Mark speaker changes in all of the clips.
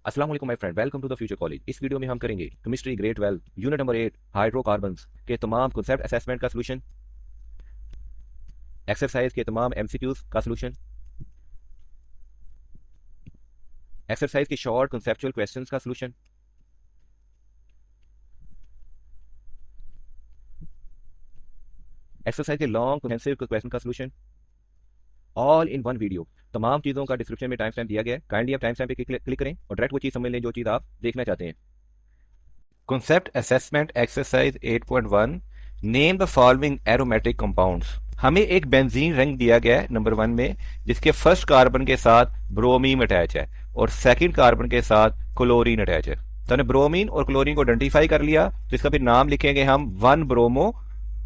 Speaker 1: अस्सलाम वालेकुम my friend, welcome to the Future College. इस वीडियो में हम करेंगे chemistry grade 12 unit number 8 hydrocarbons के तमाम कॉन्सेप्ट असेसमेंट का सलूशन, एक्सरसाइज के तमाम एमसीक्यूज का सलूशन, एक्सरसाइज के शॉर्ट कॉन्सेप्चुअल क्वेश्चंस का सलूशन, एक्सरसाइज के लॉन्ग कॉम्प्रिहेंसिव क्वेश्चन का solution, all in one video. तमाम चीज़ों का डिस्क्रिप्शन में टाइम स्टैम्प दिया गया है। काइंडली आप टाइम स्टैम्प पे क्लिक करें और डायरेक्ट वो चीज़ समझ लें जो चीज़ आप देखना चाहते हैं। Concept assessment exercise 8.1, name the following aromatic compounds. हमें एक बेंजीन रिंग दिया गया है नंबर 1 में, जिसके फर्स्ट कार्बन के साथ ब्रोमीन अटैच है और सेकंड कार्बन के साथ क्लोरीन अटैच है। तो हमने ब्रोमीन और क्लोरीन को आइडेंटिफाई कर लिया, तो इसका फिर नाम लिखेंगे हम 1 ब्रोमो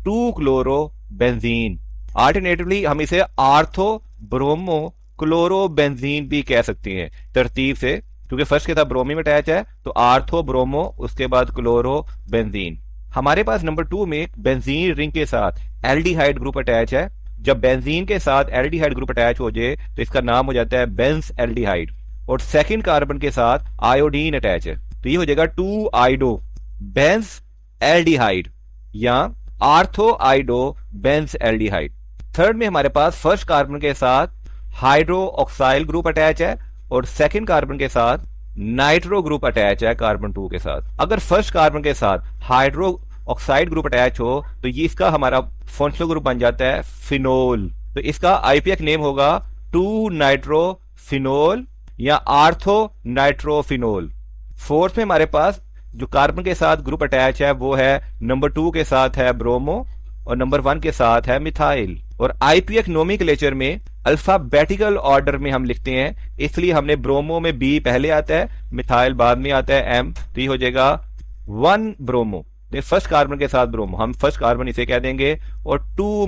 Speaker 1: 2 क्लोरो बेंजीन। अल्टरनेटिवली हम इसे आर्थो ब्रोमो क्लोरो बेंजीन भी कह सकते हैं तरतीब से, क्योंकि फर्स्ट के साथ ब्रोमीन अटैच है तो आर्थो ब्रोमो, उसके बाद क्लोरो बेंजीन। हमारे पास नंबर 2 में बेंजीन रिंग के साथ एल्डिहाइड ग्रुप अटैच है। जब बेंजीन के साथ एल्डिहाइड ग्रुप अटैच हो जाए तो इसका नाम हो जाता है बेंस एल्डिहाइड। और सेकंड कार्बन के साथ आयोडीन अटैच है तो ये हो जाएगा 2 आइडो बेंस एल्डिहाइड या आर्थो आइडो बेंस एल्डिहाइड। थर्ड में हमारे पास फर्स्ट कार्बन के साथ हाइड्रो ऑक्साइल ग्रुप अटैच है और सेकंड कार्बन के साथ नाइट्रो ग्रुप अटैच है कार्बन 2 के साथ। अगर फर्स्ट कार्बन के साथ हाइड्रो ऑक्साइड ग्रुप अटैच हो तो ये इसका हमारा फंक्शनल ग्रुप बन जाता है फिनोल। तो इसका आईपीएक नेम होगा 2 नाइट्रो फिनोल या आर्थो नाइट्रोफिनोल। फोर्थ में हमारे पास जो कार्बन के साथ ग्रुप अटैच है वो है नंबर 2 के साथ है ब्रोमो और नंबर 1 के साथ है मिथाइल। और आईपीएक नोमेनक्लेचर में अल्फाबेटिकल ऑर्डर में हम लिखते हैं, इसलिए हमने ब्रोमो में बी पहले आता है, मिथाइल बाद में आता है एम, तो ये हो जाएगा 1 ब्रोमो। फर्स्ट कार्बन के साथ ब्रोमो, हम फर्स्ट कार्बन इसे कह देंगे, और 2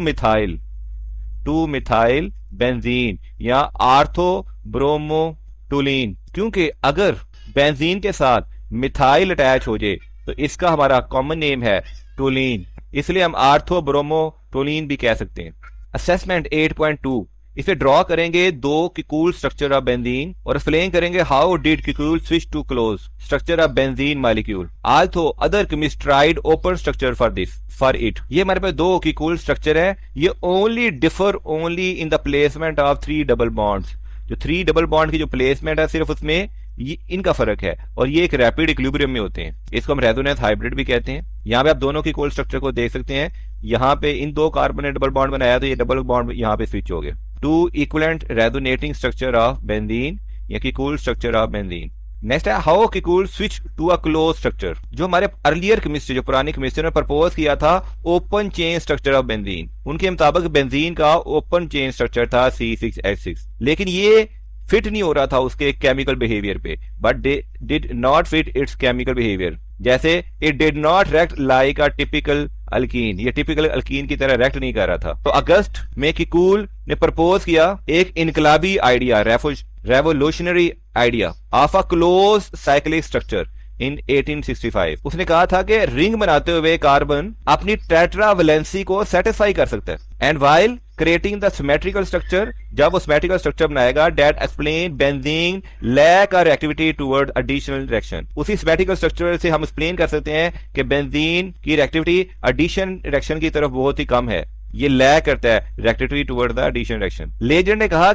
Speaker 1: मिथाइल बेंजीन या आर्थो ब्रोमो टुलीन। क्योंकि अगर बेंजीन के साथ मिथाइल अटैच हो जाए तो इसका हमारा कॉमन नेम है टुलीन, इसलिए हम आर्थो ब्रोमो टुलीन भी कह सकते हैं। असेसमेंट 8.2, इसे ड्रॉ करेंगे 2 कीकूल स्ट्रक्चर ऑफ बेंजीन और एक्सप्लेन करेंगे how did Kekule switch to close structure of benzene molecule, also other chemist tried open structure for it. ये हमारे पास 2 कीकूल स्ट्रक्चर है, ये only differ only in the placement of 3 double bonds. जो 3 double bond की जो placement है सिर्फ उसमें ये इनका फर्क है और ये एक रैपिड इक्विलिब्रियम में होते हैं, इसको हम रेजोनेंस हाइब्रिड भी कहते हैं। यहाँ पे आप दोनों की कोल स्ट्रक्चर को देख सकते हैं, यहाँ पे इन 2 कार्बन ने डबल बॉन्ड बनाया तो ये डबल बॉन्ड यहाँ पे स्विच हो गए। 2 equivalent resonating structure of benzene या Kekule structure of benzene. Next है how Kekule switch to a close structure. जो हमारे अर्लियर केमिस्ट्री, जो पुरानी केमिस्ट्री ने प्रपोज किया था open chain structure of benzene, उनके मुताबिक बेंजीन का ओपन चेन स्ट्रक्चर था C6H6, लेकिन ये फिट नहीं हो रहा था उसके केमिकल बिहेवियर पे, but did not fit its chemical behaviour. जैसे it did not react like a typical alkene, ये टिपिकल अल्कीन की तरह रिएक्ट नहीं कर रहा था। तो अगस्त में कीकूल ने प्रपोज किया एक इनकलाबी idea, revolutionary idea of a close cyclic structure in 1865। उसने कहा था कि रिंग बनाते हुए कार्बन अपनी टेट्रावैलेंसी को सेटिस्फाई कर सकता है and while creating the symmetrical structure, जब वो सिमेट्रिकल स्ट्रक्चर बनाएगा date explain benzene lack a reactivity toward additional reaction. उसी सिमेट्रिकल स्ट्रक्चर से हम एक्सप्लेन कर सकते हैं कि बेंजीन की रिएक्टिविटी एडिशन रिएक्शन की तरफ बहुत ही कम है, ये लैक करता है reactivity toward the addition reaction. Legend ने कहा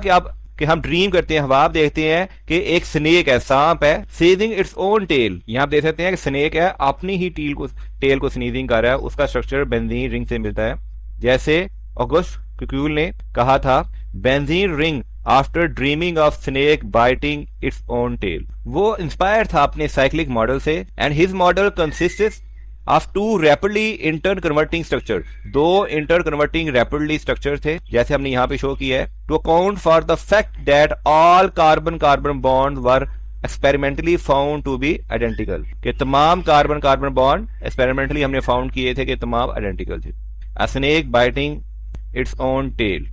Speaker 1: कि हम ड्रीम करते हैं, ख्वाब देखते हैं कि एक स्नेक है, सांप है, सीजिंग इट्स ओन टेल। यहां आप देख सकते हैं कि स्नेक है, अपनी ही टेल को स्नीजिंग कर रहा है, उसका स्ट्रक्चर बेंजीन रिंग से मिलता है। जैसे ऑगस्ट कीकूल ने कहा था benzene ring after dreaming of snake biting its own tail. वो इंस्पायर था अपने साइक्लिक मॉडल से and his model consisted of 2 rapidly interconverting structure, 2 interconverting rapidly structure थे, जैसे हमने यहाँ पे शो किया है। To account for the fact that all carbon carbon bond were experimentally found to be identical, कि तमाम कार्बन कार्बन बॉन्ड एक्सपेरिमेंटली हमने फाउंड किए थे कि तमाम आइडेंटिकल थे। A snake biting its own tail.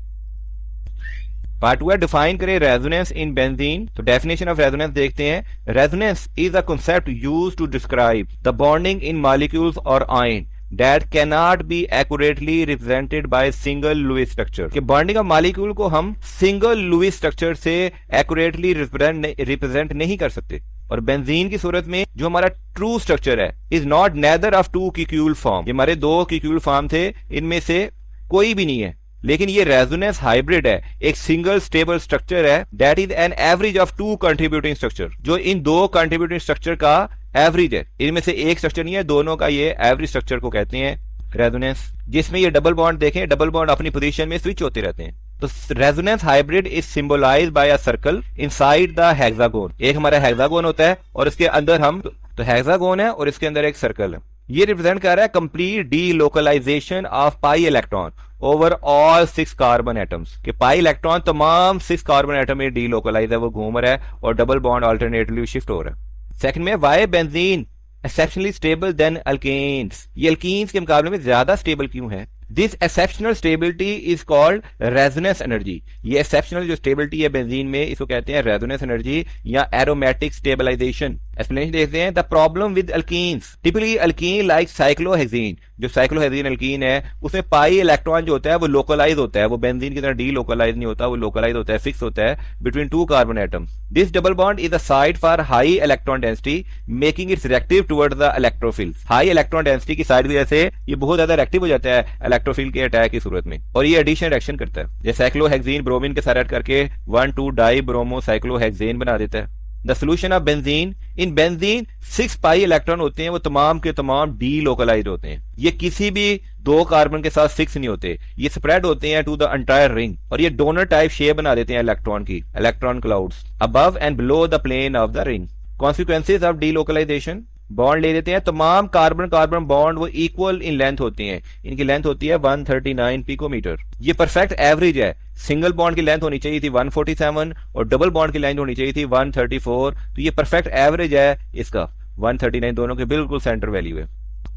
Speaker 1: Part 2 define करें रेजोनेंस इन बेंजीन। तो डेफिनेशन ऑफ रेजोनेंस देखते हैं। Resonance is a concept used to describe the bonding in molecules और ion that cannot be accurately represented by single Lewis structure, कि bonding of molecule को हम single Lewis structure से accurately represent नहीं कर सकते। और बेंजीन की सूरत में जो हमारा ट्रू स्ट्रक्चर है is not neither of two Kekule form, ये हमारे दो कीक्यूल फॉर्म थे, इनमें से कोई भी नहीं है, लेकिन ये रेजोनेंस हाइब्रिड है, एक सिंगल स्टेबल स्ट्रक्चर है, that is an average of two contributing structure, जो इन दो कंट्रीब्यूटिंग स्ट्रक्चर का एवरेज है, इनमें से एक स्ट्रक्चर नहीं है, दोनों का ये एवरेज स्ट्रक्चर को कहते हैं रेजोनेंस, जिसमें ये डबल बॉन्ड देखें, डबल बॉन्ड अपनी पोजीशन में स्विच होते रहते हैं। तो resonance hybrid is symbolized by a circle inside the hexagon, एक हमारा हेक्सागोन होता है और इसके अंदर हम तो हेक्सागोन है और इसके अंदर एक सर्कल है, ये रिप्रेजेंट कर रहा है complete delocalization of pi electron over all 6 carbon atoms, कि पाई इलेक्ट्रॉन तमाम 6 कार्बन एटम में डीलोकलाइज है, वो घूम रहा है और डबल बॉन्ड अल्टरनेटिवली शिफ्ट हो रहा है। सेकंड में why benzene exceptionally stable than alkenes, ये अल्कीन्स के मुकाबले में ज्यादा स्टेबल क्यों है? This exceptional stability is called resonance energy, ये एक्सेप्शनल जो स्टेबिलिटी है बेंजीन में इसको कहते हैं रेजोनेंस एनर्जी या एरोमेटिक स्टेबलाइजेशन। एक्सप्लेनेशन देखते हैं। The problem with alkenes, typically alkene like cyclohexene, जो साइक्लोहेक्सीन अल्कीन है उसमें पाई इलेक्ट्रॉन जो होता है वो लोकलाइज होता है, वो बेंजीन की तरह डी लोकलाइज नहीं होता, वो लोकलाइज होता है, फिक्स होता है between 2 carbon atom. This double bond is a site for high electron density making it's reactive towards the electrophile, high electron density की साइड की वजह से ये बहुत ज्यादा रिएक्टिव हो जाता है इलेक्ट्रोफिल के अटैक की सूरत में, और ये एडिशन रिएक्शन करता है, जैसे साइक्लोहेक्सीन ब्रोमीन के साथ ऐड करके 1,2 डाई ब्रोमो साइक्लोहेक्सेन बना देता है। The solution of benzene, in benzene 6 pi electron होते हैं, वो तमाम के तमाम डी लोकलाइज होते हैं, ये किसी भी 2 कार्बन के साथ 6 नहीं होते, ये स्प्रेड होते हैं टू द एंटायर रिंग, और ये डोनर टाइप शेप बना देते हैं इलेक्ट्रॉन की, electron clouds above and below the plane of the ring. Consequences of delocalization, bond ले लेते हैं, तमाम कार्बन कार्बन बॉन्ड वो इक्वल इन लेंथ होती हैं, इनकी लेंथ होती है 139 पिकोमीटर, ये परफेक्ट एवरेज है। सिंगल बॉन्ड की लेंथ होनी चाहिए थी 147 और डबल बॉन्ड की लेंथ होनी चाहिए थी 134, तो ये परफेक्ट एवरेज है इसका 139, दोनों के बिल्कुल सेंटर वैल्यू है।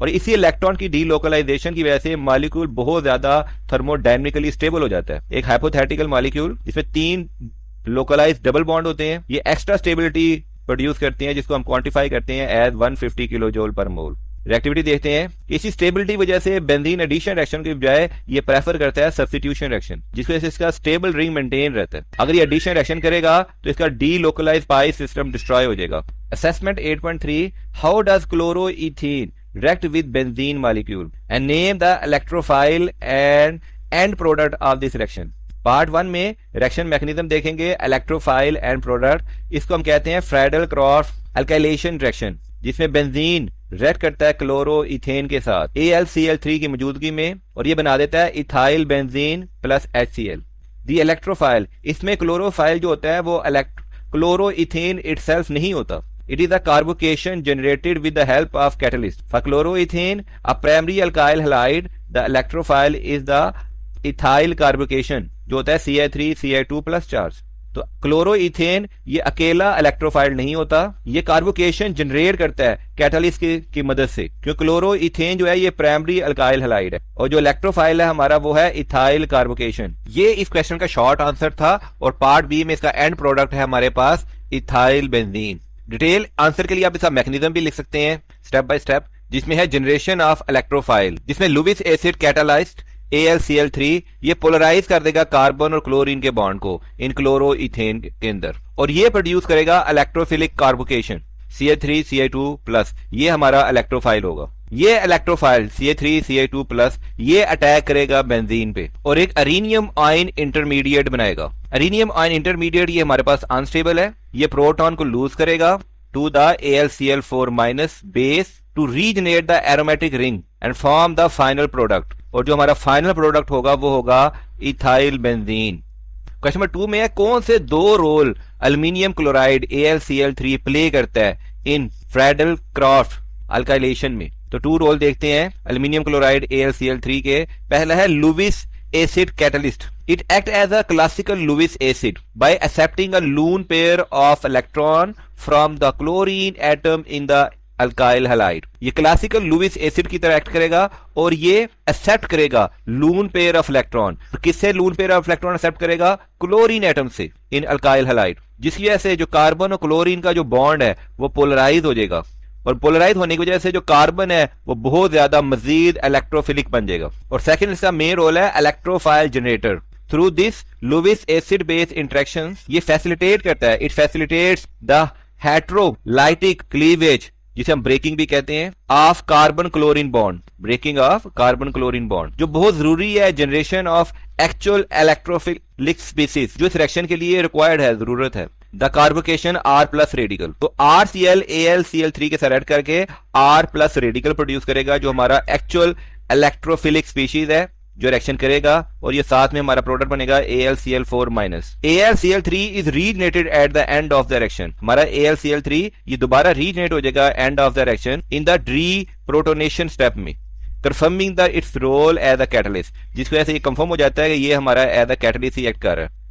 Speaker 1: और इसी इलेक्ट्रॉन की डीलोकलाइजेशन की वजह से मॉलिक्यूल बहुत ज्यादा थर्मोडायनेमिकली स्टेबल हो जाता है। एक हाइपोथेटिकल मॉलिक्यूल जिसमें 3 लोकलाइज डबल बॉन्ड होते हैं, ये एक्स्ट्रा स्टेबिलिटी प्रोड्यूस करते हैं, जिसको हम क्वांटिफाई करते हैं एज 150 किलो जूल पर मोल। रिएक्टिविटी देखते हैं, इसी स्टेबिलिटी वजह से बेंजीन एडिशन रिएक्शन के बजाय ये प्रेफर करता है सब्स्टिट्यूशन रिएक्शन, जिसकी वजह से इसका स्टेबल रिंग मेंटेन रहता है। अगर ये एडिशन रिएक्शन करेगा तो इसका delocalize pi system destroy हो जाएगा। Assessment 8.3, how does chloroethene react with benzene molecule and name the electrophile and end product of this reaction। Part 1 में रिएक्शन मैकेनिज्म देखेंगे, इलेक्ट्रोफाइल एंड प्रोडक्ट, इसको हम कहते हैं फ्रेडल क्रॉस अल्काइलेशन रिएक्शन, जिसमें benzene react करता है क्लोरोइथेन के साथ AlCl3 की मौजूदगी में, और ये बना देता है इथाइल बेंजीन प्लस HCl। दी इलेक्ट्रोफाइल, इसमें क्लोरोफाइल जो होता है वो क्लोरोइथेन इटसेल्फ नहीं होता, it is a carbocation generated with the help of catalyst. For chloroethane, a primary alkyl halide, the electrophile is the ethyl carbocation, जो होता है Ci3Ci2 प्लस चार्ज। तो क्लोरोइथेन ये अकेला इलेक्ट्रोफाइल नहीं होता, ये कार्बोकेशन जनरेट करता है कैटलिस्ट की मदद से, क्योंकि क्लोरोइथेन जो है ये प्राइमरी अल्काइल हैलाइड है, और जो इलेक्ट्रोफाइल है हमारा वो है इथाइल कार्बोकेशन। ये इस क्वेश्चन का शॉर्ट आंसर था, और पार्ट बी में इसका एंड प्रोडक्ट है हमारे पास इथाइल बेंजीन। डिटेल आंसर के लिए आप इसका मैकेनिज्म भी लिख सकते हैं स्टेप बाय स्टेप, जिसमें है जनरेशन ऑफ इलेक्ट्रोफाइल, जिसमें लुविस एसिड कैटालाइज्ड AlCl3 ये पोलराइज कर देगा कार्बन और क्लोरीन के बॉन्ड को इन क्लोरोइथेन के अंदर, और ये प्रोड्यूस करेगा इलेक्ट्रोफिलिक कार्बोकेशन Ca3Ca2 प्लस, ये हमारा इलेक्ट्रोफाइल होगा। ये इलेक्ट्रोफाइल Ca3Ca2 प्लस ये अटैक करेगा बेंजीन पे और एक अरीनियम आयन इंटरमीडिएट बनाएगा। अरीनियम आयन इंटरमीडिएट ये हमारे पास अनस्टेबल है, ये प्रोटॉन को लूज करेगा to the AlCl4 minus base to regenerate the aromatic ring and form the final product, और जो हमारा फाइनल प्रोडक्ट होगा वो होगा इथाइल बेंजीन। क्वेश्चन नंबर 2 में है, कौन से 2 role aluminium chloride AlCl3 play करता है इन फ्रेडल क्रॉस अल्काइलेशन में? तो 2 रोल देखते हैं अल्मीनियम क्लोराइड AlCl3 के। पहला है Lewis acid catalyst, it act as a classical Lewis acid by accepting a lone pair of electron from the chlorine atom in the alkyl halide. ये classical Lewis acid की तरह act करेगा और ये accept करेगा लून पेयर ऑफ इलेक्ट्रॉन। किससे लून pair of electron accept करेगा? Chlorine atom से इन अल्काइल हैलाइड, जिसकी वजह से जो कार्बन और क्लोरीन का जो बॉन्ड है वो पोलराइज हो जाएगा, और पोलराइज होने की वजह से जो कार्बन है वो बहुत ज्यादा मजीद इलेक्ट्रोफिलिक बन जाएगा। और सेकंड इसका मेन रोल है electrophile generator. Through this Lewis acid base interactions ये फैसिलिटेट करता है, it facilitates the heterolytic cleavage, जिसे हम ब्रेकिंग भी कहते हैं, of carbon chlorine bond, breaking of carbon chlorine bond, जो बहुत जरूरी है generation of actual electrophilic species, जो इस रिएक्शन के लिए रिक्वायर्ड है, जरूरत है। The carbocation R plus radical, तो RCl AlCl3 के साथ ऐड करके आर प्लस रेडिकल प्रोड्यूस करेगा, जो हमारा एक्चुअल इलेक्ट्रोफिलिक स्पीशीज है, जो रिएक्शन करेगा, और ये साथ में हमारा प्रोडक्ट बनेगा AlCl4 minus. AlCl3 is regenerated at the end of the reaction, हमारा AlCl3 ये दोबारा रीजनरेट हो जाएगा end of the reaction in the deprotonation step में, confirming the its role as a catalyst, जिसको ऐसे ये कंफर्म हो जाता है कि ये हमारा एज अ कैटलिस्ट ही एक्ट कर रहा है।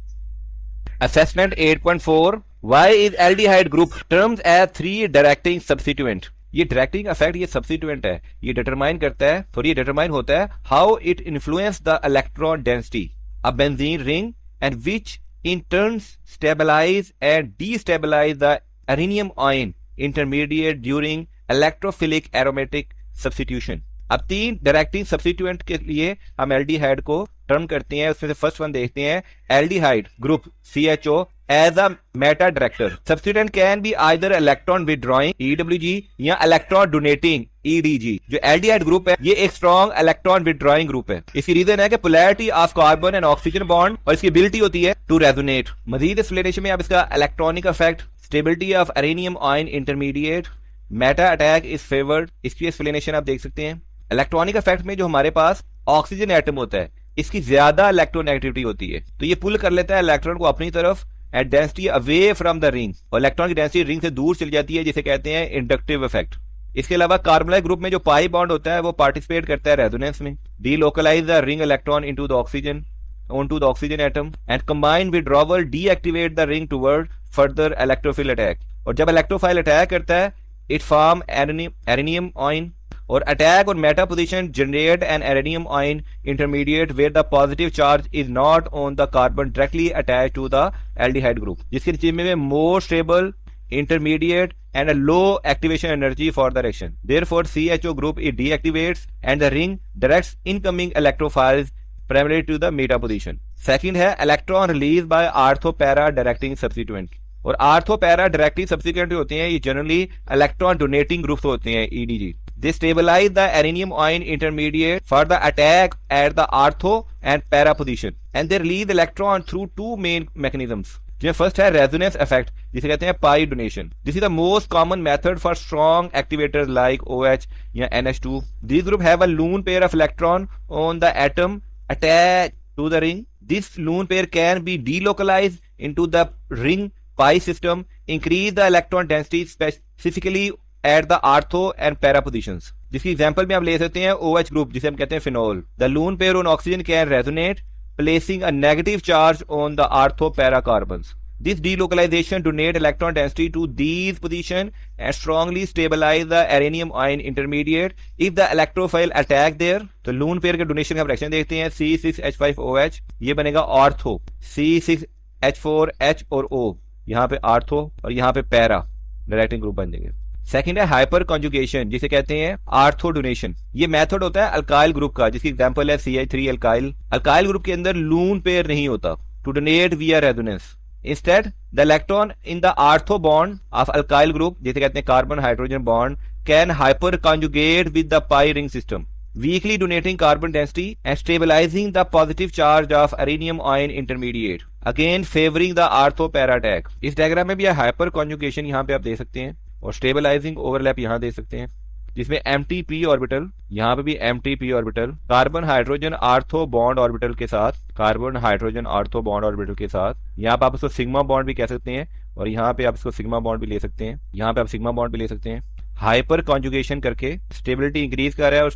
Speaker 1: Assessment 8.4, why is aldehyde group terms as 3 directing substituent. ये डायरेक्टिंग इफेक्ट, ये सब्स्टिट्यूएंट है, ये डिटरमाइन करता है, और ये डिटरमाइन होता है how it influence the electron density of benzene ring and which in turn stabilize and destabilize the arenium ion intermediate during electrophilic aromatic substitution. अब 3 डायरेक्टिंग सब्स्टिट्यूएंट के लिए हम एल्डिहाइड को टर्म करते हैं, उसमें से फर्स्ट वन देखते हैं, aldehyde group CHO as a meta director substituent can be either electron withdrawing EWG या इलेक्ट्रॉन डोनेटिंग EDG। जो एल्डिहाइड ग्रुप है ये एक स्ट्रॉन्ग इलेक्ट्रॉन विदड्रॉइंग ग्रुप है। इसकी रीजन है कि polarity of carbon and oxygen bond, और इसकी एबिलिटी होती है टू रेजोनेट। मजीद एक्सप्लेनेशन में आप इसका electronic effect, stability of arenium ion intermediate, meta attack is favoured, इसकी एक्सप्लेनेशन आप देख सकते हैं। इलेक्ट्रॉनिक इफेक्ट में जो हमारे पास ऑक्सीजन एटम होता है इसकी ज्यादा इलेक्ट्रोनेगेटिविटी होती है, तो ये पुल कर लेता है इलेक्ट्रॉन को अपनी तरफ at density away from the ring, और इलेक्ट्रॉन की डेंसिटी रिंग से दूर चली जाती है, जिसे कहते हैं इंडक्टिव इफेक्ट। इसके अलावा कार्बोनाइल ग्रुप में जो पाई बॉन्ड होता है वो पार्टिसिपेट करता है रेजोनेंस में, delocalize the ring electron into the oxygen onto the oxygen atom and combined withdrawal deactivate the ring toward further electrophile attack। और जब इलेक्ट्रोफाइल अटैक करता है it form areninium ion, और अटैक और meta position generate an arenium ion intermediate where the positive charge is not on the carbon directly attach to the aldehyde group, जिसके नतीजे में more stable intermediate and a low activation energy for the reaction. Therefore, CHO group it deactivates and the ring directs incoming electrophiles primarily to the meta position. Second है electron released by ortho para directing substituent, और ortho para directing substituent होते हैं ये generally electron donating groups होते हैं EDG. They stabilize the areninium ion intermediate for the attack at the ortho and para position and they release the electron through 2 main mechanisms. जो first है resonance effect, जिसे कहते हैं pi donation. This is the most common method for strong activators like OH या NH2। This group have a lone pair of electron on the atom attached to the ring. This lone pair can be delocalized into the ring pi system, increase the electron density specifically at the ortho and para positions. जिसकी example में आप ले सकते हैं OH group, जिसे हम कहते हैं phenol. The lone pair on oxygen can resonate, placing a negative charge on the ortho para carbons. This delocalization donate electron density to these positions and strongly stabilize the areninium ion intermediate. If the electrophile attack there, तो lone pair के donation का fraction देखते हैं, C6H5OH ये बनेगा ortho, C6H4H और O यहाँ पे ऑर्थो और यहाँ पे पैरा डायरेक्टिंग ग्रुप बन जाएंगे। सेकंड है हाइपर कॉन्जुगेशन, जिसे कहते हैं आर्थो डोनेशन। ये मेथड होता है अल्काइल ग्रुप का, जिसकी एग्जांपल है CH3 अल्काइल। अल्काइल ग्रुप के अंदर लून पेयर नहीं होता टू डोनेट विया resonance. Instead the electron in the ortho bond of alkyl group, जिसे कहते हैं carbon hydrogen bond, can hyper conjugate with the pi ring system, weakly donating carbon density and stabilizing the positive charge of areninium ion intermediate, again favoring the ortho para attack। इस diagram में भी hyper conjugation यहाँ पे आप दे सकते हैं और stabilising overlap यहाँ दे सकते हैं, जिसमें MT-P ऑर्बिटल, यहाँ पे भी MT-P orbital carbon hydrogen ortho bond orbital के साथ, carbon hydrogen ortho bond orbital के साथ, यहाँ पे आप इसको सिग्मा बॉन्ड भी कह सकते हैं और यहाँ पे आप इसको सिग्मा बॉन्ड भी ले सकते हैं, यहाँ पे आप सिग्मा बॉन्ड भी ले सकते हैं। हाइपर कॉन्जुगेशन करके स्टेबिलिटी इंक्रीज कर रहा है और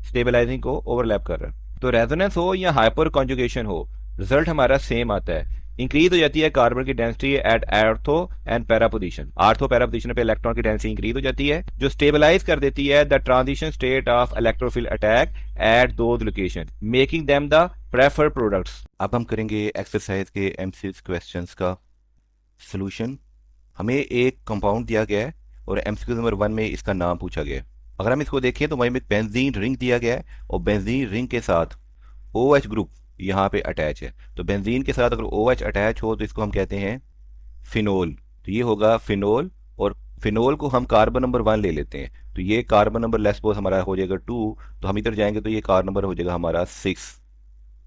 Speaker 1: स्टेबलाइजिंग को ओवरलैप कर रहा है। तो रेजोनेंस हो या हाइपर कॉन्जुगेशन हो, रिजल्ट हमारा सेम आता है। इंक्रीज हो जाती है कार्बन की density at ortho and para position. Ortho para position पे इलेक्ट्रॉन की डेंसिटी इंक्रीज हो जाती है, जो स्टेबलाइज कर देती है the transition state of electrophile attack at those location, making them the preferred products. अब हम करेंगे एक्सरसाइज के MCQ क्वेश्चंस का सोल्यूशन। हमें एक कंपाउंड दिया गया है और MCQ नंबर 1 में इसका नाम पूछा गया है। अगर हम इसको देखें तो वहीं एक बेंजीन रिंग दिया गया है और बेंजीन रिंग के साथ OH ग्रुप यहाँ पे अटैच है। तो बेंजीन के साथ अगर OH अटैच हो तो इसको हम कहते हैं फिनोल। तो ये होगा फिनोल, और फिनोल को हम कार्बन नंबर 1 ले लेते हैं, तो ये कार्बन नंबर लेस सपोज हमारा हो जाएगा 2, तो हम इधर जाएंगे तो ये कार्बन नंबर हो जाएगा हमारा 6।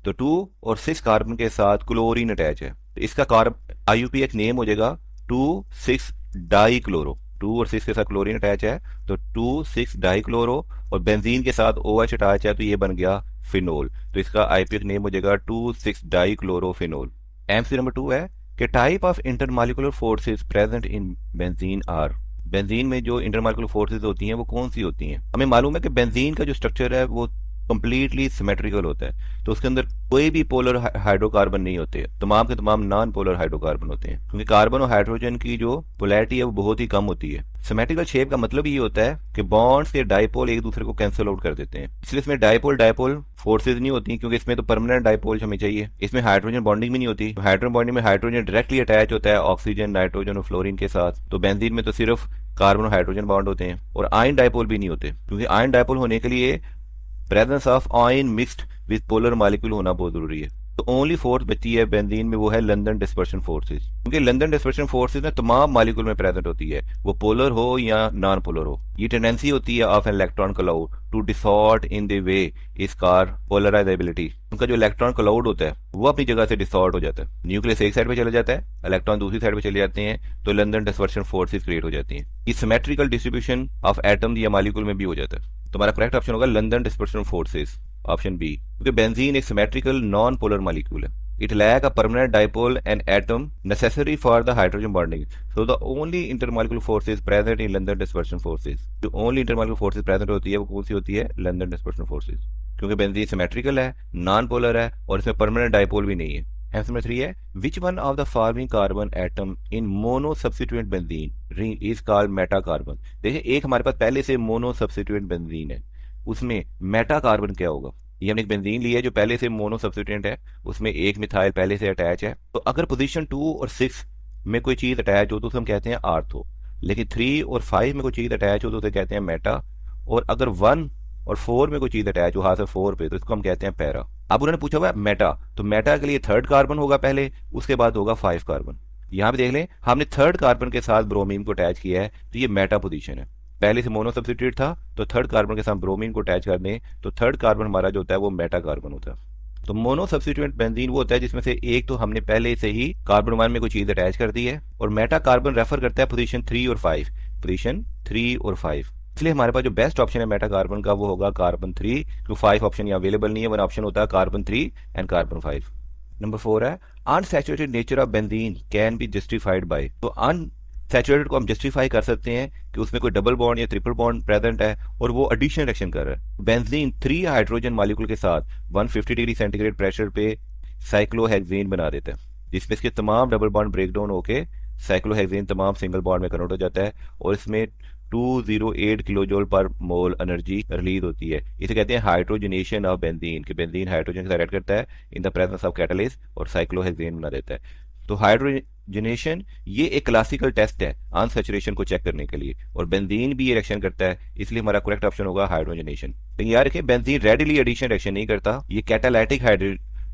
Speaker 1: तो 2 और 6 कार्बन के साथ क्लोरीन अटैच है, तो इसका कार्ब IUPAC नेम हो जाएगा 2,6 डाइक्लोरो। 2 और 6 के साथ क्लोरीन अटैच है तो 2,6 डाइक्लोरो, और बेंजीन के साथ OH अटैच है तो ये बन गया फिनोल, तो इसका IUPAC नेम हो जाएगा 2,6 डाइक्लोरोफिनोल। MC नंबर 2 है कि type of intermolecular forces present in benzene are. Benzene में जो इंटरमॉलिक्यूलर फोर्सेस होती हैं वो कौन सी होती हैं? हमें मालूम है कि बेंजीन का जो स्ट्रक्चर है वो कंप्लीटली सिमेट्रिकल होता है, तो उसके अंदर कोई भी पोलर हाइड्रोकार्बन नहीं होते, तमाम के तमाम नॉन पोलर हाइड्रोकार्बन होते हैं, क्योंकि कार्बन और हाइड्रोजन की जो पोलैरिटी है वो बहुत ही कम होती है। सिमेट्रिकल शेप का मतलब ये होता है कि बॉन्ड्स के डाइपोल एक दूसरे को कैंसिल आउट कर देते हैं, इसलिए इसमें डाइपोल डाइपोल फोर्सेज नहीं होती, क्योंकि इसमें तो परमानेंट डाइपोल हमें चाहिए। इसमें हाइड्रोजन बॉन्डिंग भी नहीं होती, हाइड्रोजन बॉन्डिंग में हाइड्रोजन डायरेक्टली अटैच होता है ऑक्सीजन, नाइट्रोजन और फ्लोरीन के साथ, तो बेंजीन में तो सिर्फ कार्बन और हाइड्रोजन बॉन्ड होते हैं, और आयन डाइपोल भी नहीं होते, क्योंकि आयन डाइपोल होने के लिए presence of ion mixed with polar molecule होना बहुत जरूरी है। तो ओनली फोर्स बची है बेंजीन में, वो है लंदन डिस्पर्शन फोर्सेस, क्योंकि लंदन डिस्पर्शन फोर्सेस ना तमाम मॉलिक्यूल में प्रेजेंट होती है, वो पोलर हो या नॉन पोलर हो। ये टेंडेंसी होती है of an electron cloud to distort in the way is called polarizability. उनका जो इलेक्ट्रॉन क्लाउड होता है वो अपनी जगह से डिसॉर्ट हो जाता है, न्यूक्लियस एक साइड पे चला जाता है, इलेक्ट्रॉन दूसरी साइड पे चले जाते हैं, तो लंदन डिस्पर्शन फोर्सेस क्रिएट हो जाती हैं। ये सिमेट्रिकल डिस्ट्रीब्यूशन ऑफ एटम या मॉलिक्यूल में भी हो जाता है। तो हमारा करेक्ट ऑप्शन होगा London dispersion forces, option B, क्योंकि बेंजीन एक सिमेट्रिकल नॉन पोलर मॉलिक्यूल है। It lack a permanent dipole and atom necessary for the hydrogen bonding. So the only intermolecular forces present in London dispersion forces. जो only intermolecular forces present होती है वो कौन सी होती है? London dispersion forces. क्योंकि benzene symmetrical है, non polar है, और इसमें परमानेंट डाइपोल भी नहीं है। आंसर नंबर 3 है which one of the following carbon atom in mono substituent benzene ring is called Meta carbon. देखिए एक हमारे पास पहले से मोनो सब्स्टिट्यूएंट बेंजीन है, उसमें मेटा कार्बन क्या होगा? ये हमने एक बेंजीन लिया है जो पहले से मोनो सब्स्टिट्यूएंट है, उसमें एक मिथाइल पहले से अटैच है, तो अगर पोजीशन 2 और 6 में कोई चीज अटैच हो तो उसे हम कहते हैं आर्थो, लेकिन 3 और 5 में कोई चीज अटैच हो तो उसे कहते हैं मेटा, और अगर 1 और 4 में कोई चीज अटैच हो हाथ से 4 पे तो इसको हम कहते हैं पैरा। अब उन्होंने पूछा हुआ है मेटा, तो मेटा के लिए थर्ड कार्बन होगा पहले, उसके बाद होगा 5 कार्बन। यहाँ पे देख लें हमने थर्ड कार्बन के साथ ब्रोमीन को अटैच किया है, तो ये मेटा पोजीशन है। पहले से मोनो सब्स्टिट्यूट था तो थर्ड कार्बन के साथ ब्रोमीन को अटैच कर दें तो थर्ड कार्बन हमारा जो होता है वो मेटा कार्बन होता है। तो मोनो सब्स्टिट्यूएंट बेंजीन वो होता है जिसमें से एक तो हमने पहले से ही कार्बन 1 में कोई चीज अटैच कर दी है, और मेटा कार्बन रेफर करता है पोजीशन 3 और 5, पोजीशन 3 और 5। इसलिए हमारे पास जो बेस्ट ऑप्शन है मेटा कार्बन का वो होगा कार्बन 3, क्योंकि 5 ऑप्शन यहाँ अवेलेबल नहीं है, वन ऑप्शन होता है कार्बन 3 एंड कार्बन 5। नंबर 4 है unsaturated nature of benzene can be justified by. तो अनसैचुरेटेड को हम जस्टिफाई कर सकते हैं कि उसमें कोई डबल बॉन्ड या ट्रिपल बॉन्ड प्रेजेंट है और वो एडिशन रिएक्शन कर रहा है। बेंजीन 3 हाइड्रोजन मॉलिक्यूल के साथ 150 डिग्री सेंटीग्रेड प्रेशर पे साइक्लोहेक्सेन बना देता है, जिसमें इसके तमाम डबल बॉन्ड ब्रेक डाउन होके साइक्लोहेक्सेन तमाम सिंगल बॉन्ड में कन्वर्ट हो जाता है, और इसमें 208 किलोजोल पर मोल एनर्जी रिलीज होती है। इसे कहते हैं हाइड्रोजनेशन ऑफ बेंजीन, कि बेंजीन हाइड्रोजन के साथ रिएक्ट करता है in the presence of catalyst और साइक्लोहेक्सेन बना देता है। तो हाइड्रोजनेशन ये एक क्लासिकल टेस्ट है अनसैचुरेशन को चेक करने के लिए, और बेंजीन भी ये रिएक्शन करता है, इसलिए हमारा करेक्ट ऑप्शन होगा हाइड्रोजनेशन। लेकिन याद रखिए बेंजीन रेडिली एडिशन रिएक्शन नहीं करता, ये कैटालाइटिक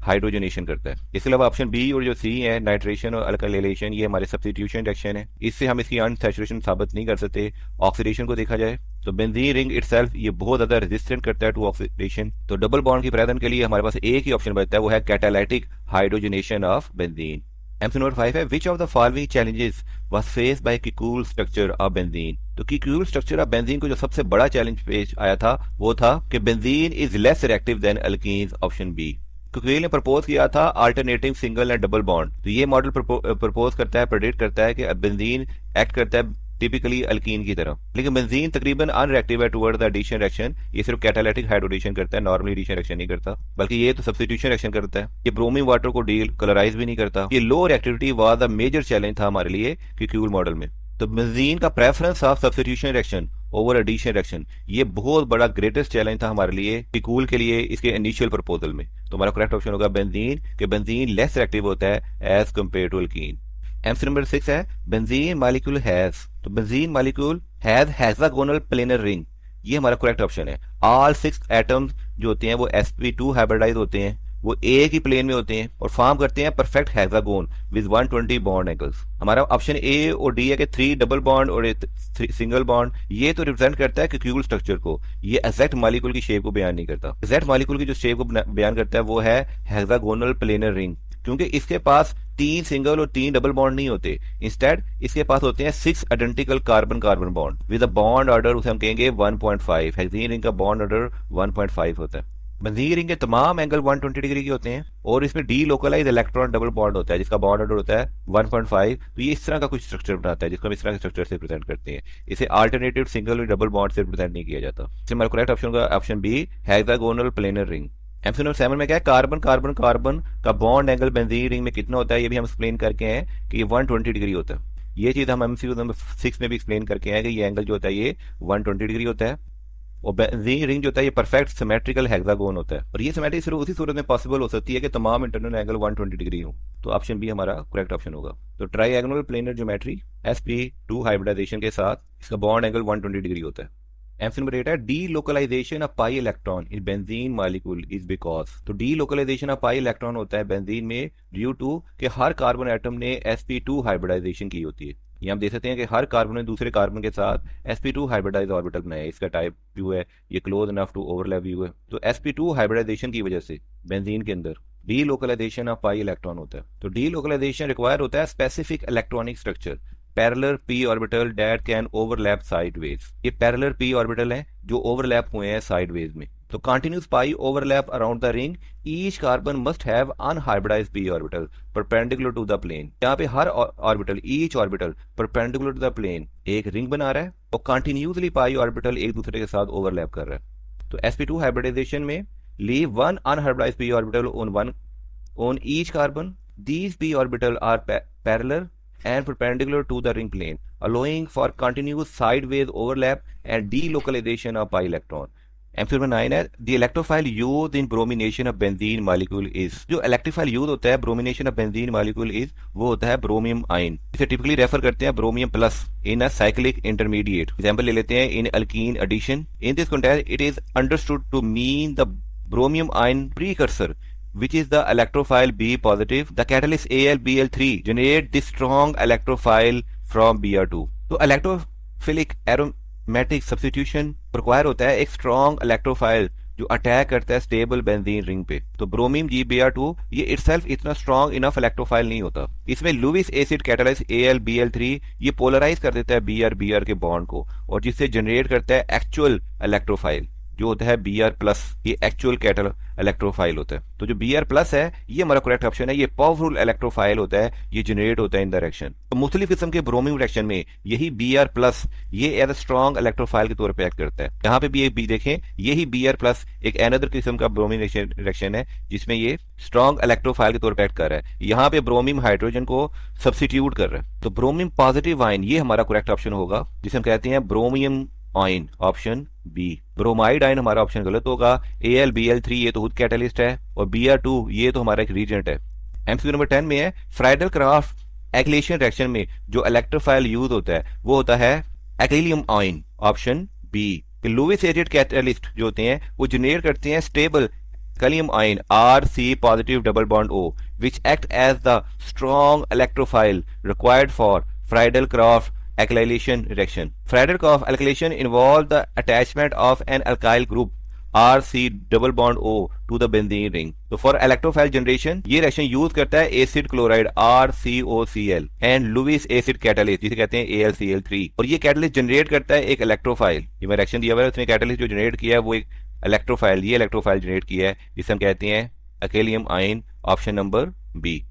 Speaker 1: हाइड्रोजनेशन करता है। इसके अलावा ऑप्शन बी और जो सी है नाइट्रेशन और अल्काइलेशन, ये हमारे सब्स्टिट्यूशन रिएक्शन है, इससे हम इसकी अनसैचुरेशन साबित नहीं कर सकते। ऑक्सीडेशन को देखा जाए तो बेंजीन रिंग इटसेल्फ ये बहुत ज्यादा रेजिस्टेंट करता है टू ऑक्सीडेशन, तो डबल बॉन्ड की प्रेजेंस के लिए हमारे पास एक ही ऑप्शन बचता है, वो है catalytic hydrogenation of benzene. MC number 5 है which of the following challenges was faced by Kekule structure of benzene. तो कीकूल स्ट्रक्चर ऑफ बेंजीन को जो सबसे बड़ा चैलेंज पेश आया था वो था कि benzene is less reactive than alkenes, option B. Kekule ने प्रपोज किया था alternative single and double bond, तो ये मॉडल प्रपोज करता है, प्रेडिक्ट करता है कि बेंजीन एक्ट करता है टिपिकली अल्कीन की तरह, लेकिन बेंजीन तकरीबन अनरिएक्टिव है टुवर्ड द एडिशन रिएक्शन, ये सिर्फ कैटालाइटिक हाइड्रोजनेशन करता है, नॉर्मली एडिशन रिएक्शन नहीं करता, बल्कि ये तो सब्स्टिट्यूशन रिएक्शन करता है। ये ब्रोमीन वाटर को कलराइज भी नहीं करता। ये low reactivity was a major challenge था हमारे लिए कीकूल मॉडल में। तो बेंजीन का preference of substitution reaction over addition reaction ये बहुत बड़ा ग्रेटेस्ट चैलेंज था हमारे लिए कीकूल के लिए इसके इनिशियल प्रपोजल में। तो हमारा करेक्ट ऑप्शन होगा बेंजीन, कि बेंजीन लेस रिएक्टिव होता है as compare to alkene. Answer number 6 है बेंजीन मॉलिक्यूल हैज। तो benzene molecule has hexagonal planar ring, ये हमारा करेक्ट ऑप्शन है। ऑल 6 एटम्स जो होते हैं वो sp2 हाइब्रिडाइज होते हैं, वो एक ही प्लेन में होते हैं और फॉर्म करते हैं perfect hexagon with 120 bond angles. हमारा ऑप्शन ए और डी है कि 3 डबल बॉन्ड और सिंगल बॉन्ड, ये तो रिप्रेजेंट करता है क्यूबिकल स्ट्रक्चर को, ये एग्जैक्ट मॉलिक्यूल की शेप को बयान नहीं करता। एग्जैक्ट मॉलिक्यूल की जो शेप को बयान करता है वो है हेक्सागोनल प्लेनर रिंग, क्योंकि इसके पास 3 सिंगल और 3 डबल बॉन्ड नहीं होते, इंस्टेड इसके पास होते हैं 6 identical carbon carbon bond with a bond order, उसे हम कहेंगे 1.5। हेक्सेन रिंग का बॉन्ड ऑर्डर 1.5 होता है। बेंजीन रिंग के तमाम एंगल 120 डिग्री के होते हैं और इसमें D localise electron double bond होता है जिसका बॉन्ड ऑर्डर होता है 1.5। तो ये इस तरह का कुछ स्ट्रक्चर बनाता है जिसको हम इस तरह के स्ट्रक्चर से प्रेजेंट करते हैं। इसे अल्टरनेटिव सिंगल और डबल बॉन्ड से प्रेजेंट नहीं किया जाता। इसलिए हमारा करेक्ट ऑप्शन होगा option B, hexagonal planar ring. MC number 7 में क्या है, कार्बन कार्बन कार्बन का बॉन्ड एंगल बेंजीन रिंग में कितना होता है, ये भी हम एक्सप्लेन करके हैं कि ये 120 डिग्री होता है। ये चीज हम एमसीक्यू नंबर 6 में भी एक्सप्लेन करके हैं कि ये एंगल जो होता है ये 120 डिग्री होता है और बेंजीन रिंग जो होता है ये परफेक्ट सिमेट्रिकल हेक्सागोन होता है। और ये सिमेट्री सिर्फ उसी सूरत में पॉसिबल हो सकती है कि तमाम इंटरनल एंगल 120 डिग्री हो। तो ऑप्शन बी हमारा करेक्ट ऑप्शन होगा। तो ट्राइएगोनल प्लेनर ज्योमेट्री sp2 हाइब्रिडाइजेशन के साथ इसका बॉन्ड एंगल 120 डिग्री होता है। एमसी नंबर 8 है delocalization of pi electron in benzene molecule is because. तो डीलोकलाइजेशन ऑफ पाई इलेक्ट्रॉन होता है बेंजीन में ड्यू टू कि हर कार्बन एटम ने sp2 हाइब्रिडाइजेशन की होती है। ये हम देख सकते हैं कि हर कार्बन ने दूसरे कार्बन के साथ sp2 हाइब्रिडाइज ऑर्बिटल बनाया है। इसका टाइप व्यू है, ये close enough to overlap view है। तो sp2 हाइब्रिडाइजेशन की वजह से बेंजीन के अंदर डीलोकलाइजेशन ऑफ पाई इलेक्ट्रॉन होता है। तो डीलोकलाइजेशन रिक्वायर होता है specific electronic structure parallel p orbital that can overlap sideways. ये पैरेलल p ऑर्बिटल हैं जो ओवरलैप हुए हैं साइडवेज में। तो continuous pi overlap around the ring, each carbon must have unhybridized p orbital perpendicular to the plane. यहाँ पे हर orbital, each orbital perpendicular to the plane एक रिंग बना रहा है और कंटिन्यूअसली पाई ऑर्बिटल एक दूसरे के साथ ओवरलैप कर रहा है। तो sp2 हाइब्रिडाइजेशन में leave one unhybridised p orbital on each carbon. These p orbital are parallel and perpendicular to the ring plane, allowing for continuous sideways overlap and delocalization of pi electron. MC number 9 है the electrophile use in bromination of benzene molecule is. जो electrophile use होता है bromination of benzene molecule is वो होता है bromonium ion. इसे typically refer करते हैं bromonium plus in a cyclic intermediate. Example ले लेते हैं in alkene addition. In this context it is understood to mean the bromonium ion precursor which is the electrophile B positive. The catalyst AlBl3 generate this strong electrophile from Br2. तो electrophilic aromatic substitution require होता है एक strong electrophile जो attack करता है stable benzene ring पे। तो bromine GBr2 ये इटसेल्फ इतना स्ट्रॉन्ग इनफ इलेक्ट्रोफाइल नहीं होता। इसमें लुईस एसिड कैटालिस्ट AlBl3 ये पोलराइज कर देता है Br के बॉन्ड को और जिससे जनरेट करता है एक्चुअल इलेक्ट्रोफाइल जो होता है Br प्लस। ये एक्चुअल कैटल इलेक्ट्रोफाइल होता है। तो जो Br प्लस है ये हमारा करेक्ट ऑप्शन है। ये पावरफुल इलेक्ट्रोफाइल होता है, ये जनरेट होता है इन द रिएक्शन। तो मुख्तलिफ किस्म के ब्रोमीन रिएक्शन में यही Br प्लस ये एज स्ट्रॉन्ग इलेक्ट्रोफाइल के तौर पर एक्ट करता है। यहाँ पे भी एक देखें, यही Br प्लस एक अनदर किस्म का ब्रोमीन रिएक्शन है जिसमें ये स्ट्रॉन्ग इलेक्ट्रोफाइल के तौर पर एक्ट कर रहा है। यहाँ पे ब्रोमीन हाइड्रोजन को सब्सिट्यूट कर रहा है। तो ब्रोमीन पॉजिटिव आयन ये हमारा करेक्ट ऑप्शन होगा जिसे हम कहते हैं bromium ion, option B. Bromide ion हमारा ऑप्शन गलत होगा। AlBl3 ये तो खुद कैटलिस्ट है और Br2 ये तो हमारा एक रीजेंट है। एमसीक्यू नंबर 10 में है फ्राइडल क्राफ्ट एक्लेशन रिएक्शन में जो इलेक्ट्रोफाइल यूज होता है वो होता है acylium ion, option B. Lewis acid catalyst जो होते हैं वो जनरेट करते हैं stable acylium ion Rc positive double bond O which act as the strong electrophile required for Friedel-Crafts alkylation reaction. Friedel-Crafts alkylation involve the attachment of an alkyl group Rc double bond O to the benzene ring. तो for electrophile generation ये reaction use करता है acid chloride RCOCl and Lewis acid catalyst जिसे कहते हैं AlCl3 और ये catalyst generate करता है एक इलेक्ट्रोफाइल। ये मैं रिएक्शन दिया हुआ है, उसने कैटालिस्ट जो जनरेट किया है वो एक इलेक्ट्रोफाइल, ये इलेक्ट्रोफाइल जनरेट किया है जिसे हम कहते हैं acylium ion, option number B.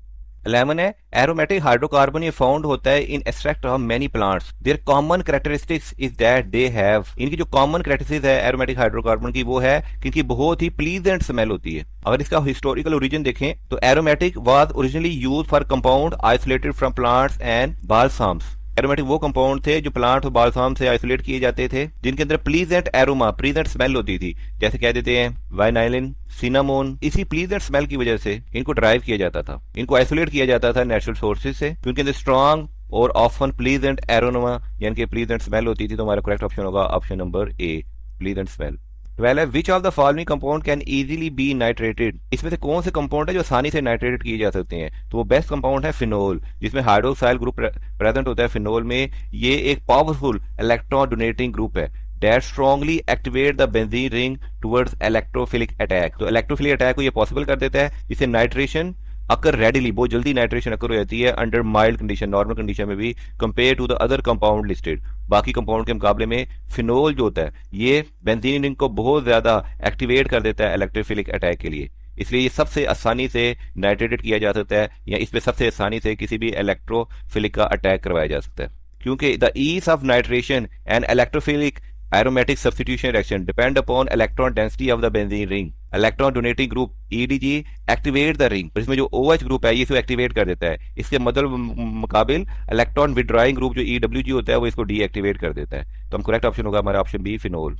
Speaker 1: 11 है एरोमेटिक हाइड्रोकार्बन ये फाउंड होता है in extract of many plants. Their common characteristics is that they have, इनकी जो कॉमन कैरेक्टरिस्टिक्स है एरोमेटिक हाइड्रोकार्बन की वो है कि इनकी बहुत ही प्लीजेंट स्मेल होती है। अगर इसका हिस्टोरिकल ओरिजिन देखें तो aromatic was originally used for compound isolated from plants and balsams. Aromatic वो कंपाउंड थे जो प्लांट और बाल्साम से आइसोलेट किए जाते थे जिनके अंदर प्लीजेंट एरोमा, प्लीजेंट स्मेल होती थी, जैसे कह देते हैं वाइनाइलिन, सिनामोन। इसी प्लीजेंट स्मेल की वजह से इनको ड्राइव किया जाता था, इनको आइसोलेट किया जाता था नेचुरल सोर्सेज से क्योंकि अंदर स्ट्रॉन्ग और ऑफन प्लीजेंट एरोमा यानी कि प्लीजेंट स्मेल होती थी। तो हमारा करेक्ट ऑप्शन होगा option number A, pleasant smell. 12 है which of the following compound can easily B नाइट्रेटेड, इसमें से कौन से कंपाउंड है जो आसानी से नाइट्रेटेड किए जा सकते हैं। तो वो बेस्ट कंपाउंड है फिनोल, जिसमें हाइड्रोक्साइल ग्रुप प्रेजेंट होता है फिनोल में। ये एक पावरफुल इलेक्ट्रॉन डोनेटिंग ग्रुप है that strongly activate the benzene ring towards electrophilic attack। तो electrophilic attack को ये पॉसिबल कर देता है, जिससे नाइट्रेशन अकर रेडिली, बहुत जल्दी नाइट्रेशन अकर हो जाती है under mild condition, normal condition में भी, compare to the other compound listed. बाकी कंपाउंड के मुकाबले में फिनोल जो होता है ये बेंजीन रिंग को बहुत ज्यादा एक्टिवेट कर देता है इलेक्ट्रोफिलिक अटैक के लिए, इसलिए ये सबसे आसानी से नाइट्रेटेड किया जा सकता है, या इस पे सबसे आसानी से किसी भी इलेक्ट्रोफिलिक का अटैक करवाया जा सकता है। क्योंकि the ease of nitration and electrophilic aromatic substitution reaction depend upon electron density of the benzene ring। Electron donating group EDG activate the ring, इसमें जो OH ग्रुप है ये इसको एक्टिवेट कर देता है, इसके मुकाबिल इलेक्ट्रॉन विड्रॉइंग ग्रुप जो EWG होता है वो इसको डीएक्टिवेट कर देता है। तो हम करेक्ट ऑप्शन होगा हमारा option B phenol.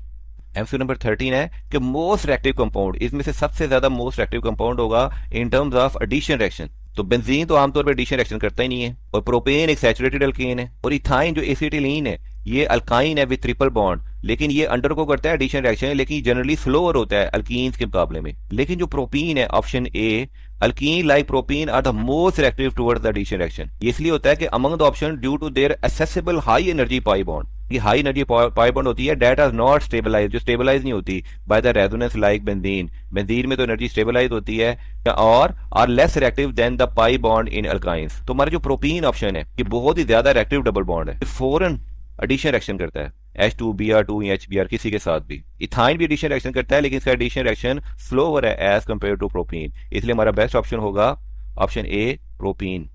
Speaker 1: MCQ number 13 है कि मोस्ट रिएक्टिव कंपाउंड, इसमें से सबसे ज्यादा मोस्ट रिएक्टिव कंपाउंड होगा in terms of addition reaction. तो बेंजीन तो आमतौर पर एडिशन रिएक्शन करता ही नहीं है, और प्रोपेन एक सैचुरेटेड अल्केन है, और इथाइन जो एसिटिलीन है ये अल्काइन है विद ट्रिपल बॉन्ड, लेकिन ये अंडर को करता है एडिशन रिएक्शन, लेकिन जनरली स्लोअर होता है अल्कीन्स के मुकाबले में। लेकिन जो प्रोपीन है option A, alkene like propene are the most reactive towards the addition reaction. ये इसलिए होता है कि among the option due to their accessible high energy pi bond, ये हाई एनर्जी पाई बॉन्ड होती है डेट आर नॉट स्टेबलाइज, जो stabilize नहीं होती by the resonance like benzene. Benzene में तो एनर्जी स्टेबलाइज होती है, और are less reactive than the pi bond in alkynes. तो हमारा जो प्रोपीन ऑप्शन है ये बहुत ही ज्यादा रिएक्टिव डबल बॉन्ड है, फौरन एडिशन रिएक्शन करता है H2Br2 या HBr किसी के साथ भी। इथाइन भी एडिशन रिएक्शन करता है, लेकिन इसका एडिशन रिएक्शन स्लोअर है एज कंपेयर टू प्रोपीन, इसलिए हमारा बेस्ट ऑप्शन होगा ऑप्शन ए प्रोपीन।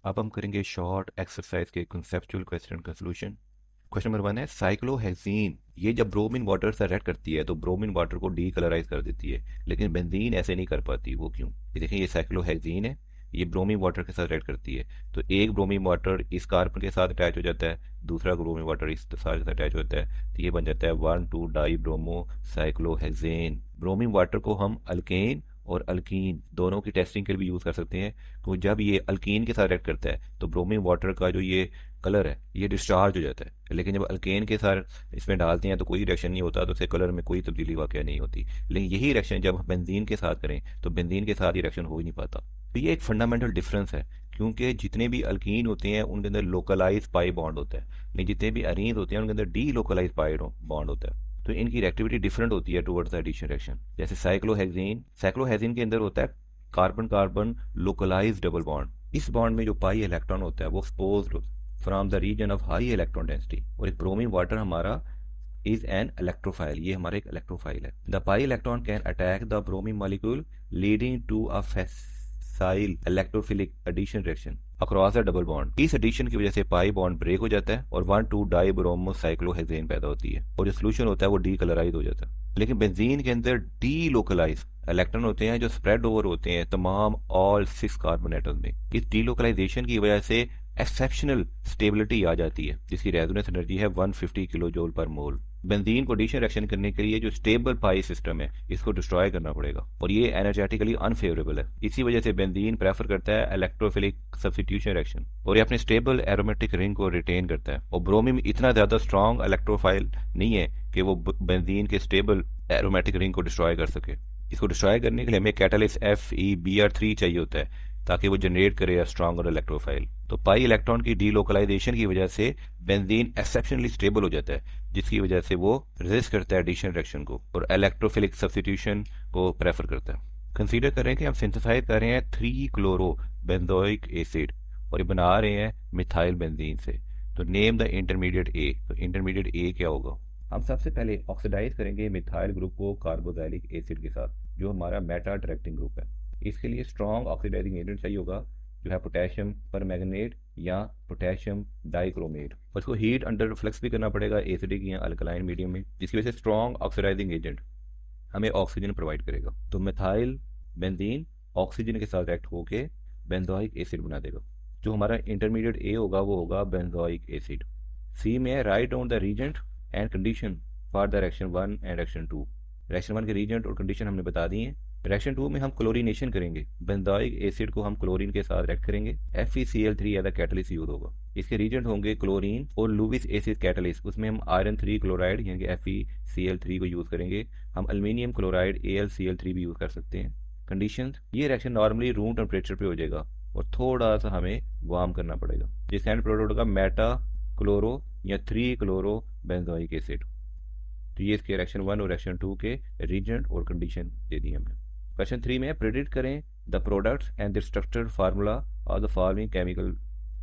Speaker 1: अब हम करेंगे शॉर्ट एक्सरसाइज के कंसेप्चुअल क्वेश्चन का सोल्यूशन। क्वेश्चन नंबर 1 है साइक्लोहेक्सीन, ये जब ब्रोमीन वाटर से रिएक्ट करती है तो ब्रोमीन वाटर को डीकलराइज कर देती है, लेकिन बेंजीन ऐसे नहीं कर पाती, वो क्यों? ये देखिए ये साइक्लोहेक्सीन है, ये ब्रोमीन वाटर के साथ रिएक्ट करती है, तो एक ब्रोमीन वाटर इस कार्बन के साथ अटैच हो जाता है, दूसरा ब्रोमीन वाटर इस साथ अटैच होता है, तो ये बन जाता है 1,2 die bromo cyclohexane. Bromine water को हम अल्केन और अल्कीन दोनों की टेस्टिंग के लिए भी यूज़ कर सकते हैं, क्योंकि जब ये अल्कीन के साथ रिएक्ट करता है तो ब्रोमीन वाटर का जो ये कलर है ये डिस्चार्ज हो जाता है, लेकिन जब अल्केन के साथ इसमें डालते हैं तो कोई रिएक्शन नहीं होता, तो उसके कलर में कोई तब्दीली वाकई नहीं होती। लेकिन यही रिएक्शन जब हम बेंजीन के साथ करें तो बेंजीन के साथ ये रिएक्शन हो ही नहीं पाता। तो ये एक फंडामेंटल डिफरेंस है, क्योंकि जितने भी अल्कीन होते हैं उनके अंदर लोकलाइज पाई बॉन्ड होता है, लेकिन जितने भी अरीन होते हैं उनके अंदर डी लोकलाइज पाई बॉन्ड होता है, तो इनकी रिएक्टिविटी डिफरेंट होती है टुवर्ड्स द एडिशन रिएक्शन। जैसे साइक्लोहेक्सीन के अंदर होता है carbon carbon localize double bond, इस बॉन्ड में जो पाई इलेक्ट्रॉन होता है वो exposed from the region of high electron density, और एक ब्रोमीन वाटर हमारा इज एन इलेक्ट्रोफाइल, ये हमारा एक इलेक्ट्रोफाइल है। The pi electron can attack the bromine molecule leading to a facile electrophilic addition reaction across the double bond. इस addition की वजह से पाई बॉन्ड ब्रेक हो जाता है और 1,2 डाई ब्रोमो साइक्लोहेक्सेन पैदा होती है, और जो सोल्यूशन होता है वो डीकलराइज हो जाता है। लेकिन बेंजीन के अंदर डी लोकलाइज इलेक्ट्रॉन होते हैं जो स्प्रेड ओवर होते हैं तमाम ऑल 6 कार्बन एटम्स में। इस डीलोकलाइजेशन की वजह से एक्सेप्शनल स्टेबिलिटी आ जाती है, जिसकी रेजोनेंस एनर्जी है 150 किलो जूल पर मोल। बेंजीन को एडिशन रिएक्शन करने के लिए जो स्टेबल पाई सिस्टम है इसको डिस्ट्रॉय करना पड़ेगा, और ये एनर्जेटिकली अनफेवरेबल है। इसी वजह से बेंजीन प्रेफर करता है इलेक्ट्रोफिलिक सब्स्टिट्यूशन रिएक्शन, और ये अपने स्टेबल एरोमेटिक रिंग को रिटेन करता है। और ब्रोमीन इतना ज्यादा स्ट्रॉन्ग इलेक्ट्रोफाइल नहीं है कि वो बेंजीन के स्टेबल एरोमेटिक रिंग को डिस्ट्रॉय कर सके। इसको डिस्ट्रॉय करने के लिए हमें कैटलिस्ट FeBr3 चाहिए होता है, ताकि वो जनरेट करे स्ट्रॉन्गर इलेक्ट्रोफाइल। तो पाई इलेक्ट्रॉन की डीलोकलाइजेशन की वजह से बेंजीन एक्सेप्शनली स्टेबल हो जाता है, जिसकी वजह से वो रेजिस्ट करता है एडिशन रिएक्शन को और इलेक्ट्रोफिलिक सब्स्टिट्यूशन को प्रेफर करता है। कंसीडर करें कि हम सिंथेसाइज कर रहे हैं 3 क्लोरो बेंजोइक एसिड, और ये बना रहे हैं मिथाइल बेंजीन से, तो नेम द इंटरमीडिएट ए। तो इंटरमीडिएट ए क्या होगा? हम सबसे पहले ऑक्सीडाइज करेंगे मिथाइल ग्रुप को कार्बोक्सिलिक एसिड के साथ, जो हमारा मेटा डायरेक्टिंग ग्रुप है। इसके लिए स्ट्रॉन्ग ऑक्सीडाइजिंग एजेंट चाहिए होगा, जो है पोटेशियम परमैंगनेट या पोटेशियम डाइक्रोमेट, और इसको हीट अंडर रिफ्लेक्स भी करना पड़ेगा एसिडिक या अल्कलाइन मीडियम में, जिसकी वजह से स्ट्रॉन्ग ऑक्सीडाइजिंग एजेंट हमें ऑक्सीजन प्रोवाइड करेगा। तो मिथाइल बेंजीन ऑक्सीजन के साथ रिएक्ट होकर बेंजोइक एसिड बना देगा। जो हमारा इंटरमीडिएट ए होगा वो होगा बेंजोइक एसिड। सी में write down the reagent and condition for the reaction 1 and reaction 2। Reaction 1 के रीजेंट और कंडीशन हमने बता दी है। रिएक्शन 2 में हम क्लोरीनेशन करेंगे, बेंजोइक एसिड को हम क्लोरीन के साथ रिएक्ट करेंगे, FeCl3 as a catalyst use होगा। इसके रीजेंट होंगे क्लोरीन और लुविस एसिड कैटलिस्ट, उसमें हम आयरन 3 क्लोराइड यानी कि FeCl3 को यूज़ करेंगे। हम अल्मीनियम क्लोराइड AlCl3 भी यूज़ कर सकते हैं। कंडीशंस, ये रिएक्शन नॉर्मली रूम टेम्परेचर पे हो जाएगा और थोड़ा सा हमें वार्म करना पड़ेगा। जिस एंड प्रोडक्ट होगा मेटा क्लोरो या 3 क्लोरो बेंजोइक एसिड। तो ये इसके रिएक्शन 1 और रिएक्शन 2 के रीजेंट और कंडीशन दे दी हमने। क्वेश्चन 3 में प्रेडिक्ट करें the products and the structured formula of the following chemical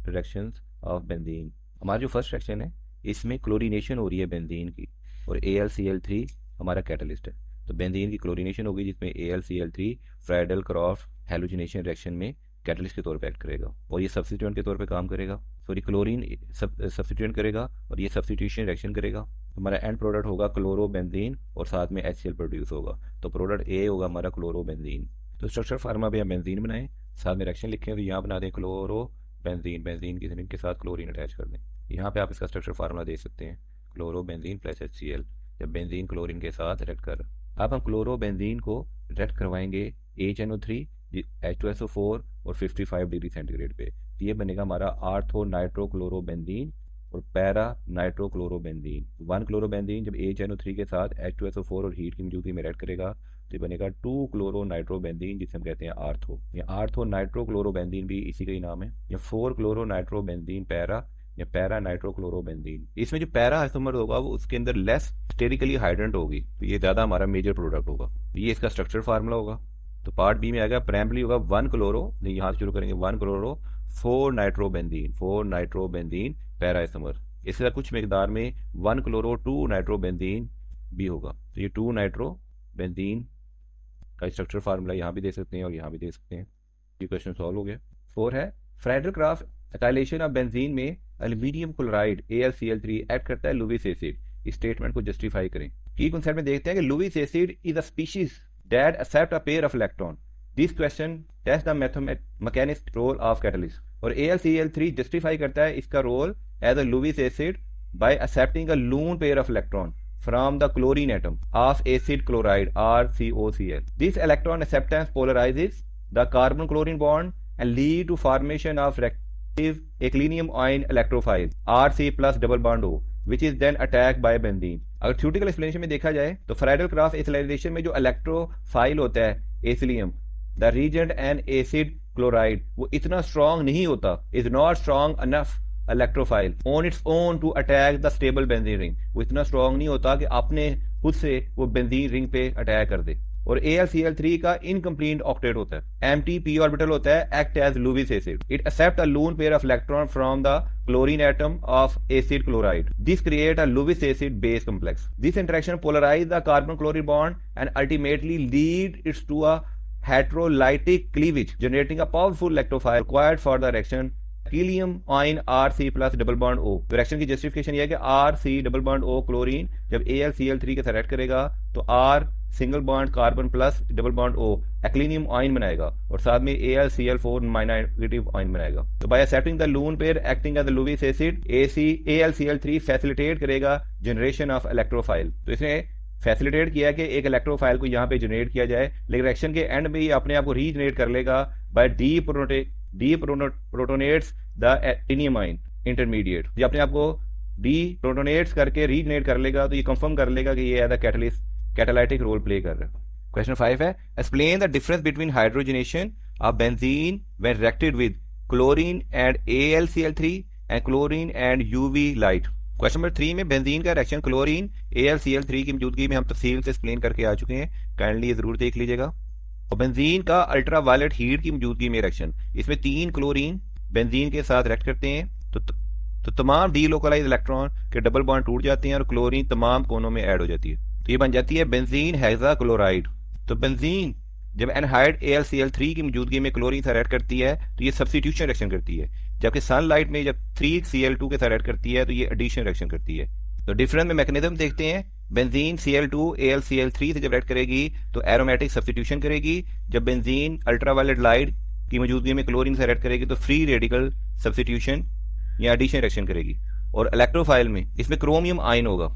Speaker 1: reactions of benzene. हमारा जो फर्स्ट रिएक्शन है इसमें क्लोरीनेशन हो रही है बेंजीन की और AlCl3 हमारा कैटलिस्ट है। तो बेंजीन की क्लोरीनेशन होगी जिसमें AlCl3 फ्राइडल क्रॉफ हैलोजिनेशन रिएक्शन में कैटलिस्ट के तौर पे एक्ट करेगा और ये सब्स्टिट्यूएंट के तौर पे काम करेगा। सॉरी, क्लोरीन सब्स्टिट्यूएंट करेगा और ये सब्स्टिट्यूशन रिएक्शन करेगा। हमारा एंड प्रोडक्ट होगा क्लोरोबेंजीन और साथ में HCl प्रोड्यूस होगा। तो प्रोडक्ट A होगा हमारा क्लोरोबेंजीन। तो स्ट्रक्चर फार्मा पे हम बेंजीन बनाएं, साथ में रिएक्शन लिखें तो यहाँ बना दें क्लोरोबेंजीन, बेंजीन की रिंग के साथ क्लोरीन अटैच कर दें। यहाँ पे आप इसका स्ट्रक्चर फार्मूला दे सकते हैं क्लोरोबेंजीन प्लस HCl, जब बेंजीन क्लोरीन के साथ रिएक्ट कर। अब हम क्लोरोबेंजीन को रिएक्ट करवाएंगे HNO3 H2SO4 और 55 डिग्री सेंटीग्रेड पे। तो ये बनेगा हमारा आर्थो नाइट्रोक्लोरोबेंजीन और पैरा नाइट्रोक्लोरोबेंजीन। 1 क्लोरोबेंजीन जब HNO3 के साथ H2SO4 और हीट की मौजूदगी में रिएक्ट करेगा तो ये बनेगा 2 क्लोरो नाइट्रोबेंजीन जिसे हम कहते हैं आर्थो। या आर्थो नाइट्रोक्लोरोबेंजीन भी इसी का ही नाम है। या 4 क्लोरो नाइट्रोबेंजीन पैरा या पैरा नाइट्रोक्लोरोबेंजीन। इसमें जो पैरा आइसोमर होगा वो उसके अंदर लेस स्टेरिकली हाइड्रेंट होगी, तो ये ज़्यादा हमारा मेजर प्रोडक्ट होगा। ये इसका स्ट्रक्चर फार्मूला होगा। तो पार्ट बी में आएगा प्राइमरी होगा 1 क्लोरो, यहाँ से शुरू करेंगे 1 क्लोरो 4 नाइट्रोबेंजीन पैरा आइसोमर। इसके साथ कुछ मिकदार में 1 क्लोरो 2 नाइट्रोबेंजीन भी होगा। तो ये 2 नाइट्रोबेंजीन का स्ट्रक्चर फार्मूला यहाँ भी दे सकते हैं और यहाँ भी दे सकते हैं। ये क्वेश्चन सॉल्व हो गया। 4 है Friedel Crafts acylation of benzene में एल्यूमिनियम क्लोराइड AlCl3 ऐड करता है लुविस एसिड। इस स्टेटमेंट को जस्टिफाई करें। की कॉन्सेप्ट में देखते हैं कि Lewis acid is a species that accept a pair of electron. This question test the mechanistic role of catalyst. और AlCl3 जस्टिफाई करता है इसका role as a Lewis acid by accepting a lone pair of electron from the chlorine atom of acid chloride RCOCl. This electron acceptance polarizes the carbon chlorine bond and lead to formation of reactive actinium ion electrophile Rc plus double bond O, which is then attacked by benzene. अगर theoretical explanation में देखा जाए तो Friedl क्रॉफ एसिलाइजेशन में जो electrophile होता है acylium the reagent and acid chloride वो इतना स्ट्रॉन्ग नहीं होता, is not strong enough electrophile on its own to attack the stable benzene ring. वो इतना स्ट्रॉन्ग नहीं होता कि अपने खुद से वो बेंजीन रिंग पे अटैक कर दे। और AlCl3 का इनकम्प्लीट ऑक्टेट होता है, एम्प्टी p ऑर्बिटल होता है, act as Lewis acid. It accept a lone pair of electron from the chlorine atom of acid chloride. This create a Lewis acid base complex. This interaction polarize the carbon chlorine bond and ultimately lead its to a heterolytic cleavage generating a powerful electrophile required for the reaction helium ion Rc plus double bond O। तो reaction की justification ये है कि Rc double bond O chlorine जब AlCl3 के साथ react करेगा तो R single bond carbon plus double bond O acylium ion बनाएगा और साथ में AlCl4 नेगेटिव आयन बनाएगा। तो by accepting the lone pair acting as the Lewis acid AlCl3 facilitate करेगा जनरेशन ऑफ इलेक्ट्रोफाइल। तो इसने फैसिलिटेट किया कि एक इलेक्ट्रोफाइल को यहाँ पे जनरेट किया जाए, लेकिन रिएक्शन के एंड में ही अपने आप को रीजनरेट कर लेगा by deprotonates the actinium ion intermediate. ये अपने आप को डीप्रोटोनेट्स करके रीजनरेट कर लेगा, तो ये कंफर्म कर लेगा कि ये as a catalytic role play कर रहा है। क्वेश्चन 5 है explain the difference between hydrogenation of benzene when reacted with chlorine and AlCl3 and chlorine and UV light. Question number 3 में बेंजीन का रिएक्शन क्लोरीन AlCl3 की मौजूदगी में हम तफसील से एक्सप्लेन करके आ चुके हैं, काइंडली ये जरूर देख लीजिएगा। और बेंजीन का अल्ट्रा वायलेट हीट की मौजूदगी में रिएक्शन, इसमें 3 क्लोरीन बेंजीन के साथ रिएक्ट करते हैं तो तमाम डीलोकलाइज इलेक्ट्रॉन के डबल बॉन्ड टूट जाते हैं और क्लोरीन तमाम कोनों में ऐड हो जाती है। तो ये बन जाती है बेंजीन हेक्साक्लोराइड। तो बेंजीन जब एनहाइड AlCl3 की मौजूदगी में क्लोरीन से रिएक्ट करती है तो ये सब्स्टिट्यूशन रिएक्शन करती है, जबकि सनलाइट में जब 3Cl2 के साथ रिएक्ट करती है तो ये एडिशन रिएक्शन करती है। तो डिफरेंस में मैकेनिज्म देखते हैं। बेंजीन Cl2 AlCl3 से जब रिएक्ट करेगी तो एरोमेटिक सब्स्टिट्यूशन करेगी, जब बेंजीन अल्ट्रावायलेट लाइट की मौजूदगी में क्लोरीन से रिएक्ट करेगी तो फ्री रेडिकल सब्स्टिट्यूशन या एडिशन रिएक्शन करेगी। और इलेक्ट्रोफाइल में इसमें क्रोमियम आयन होगा,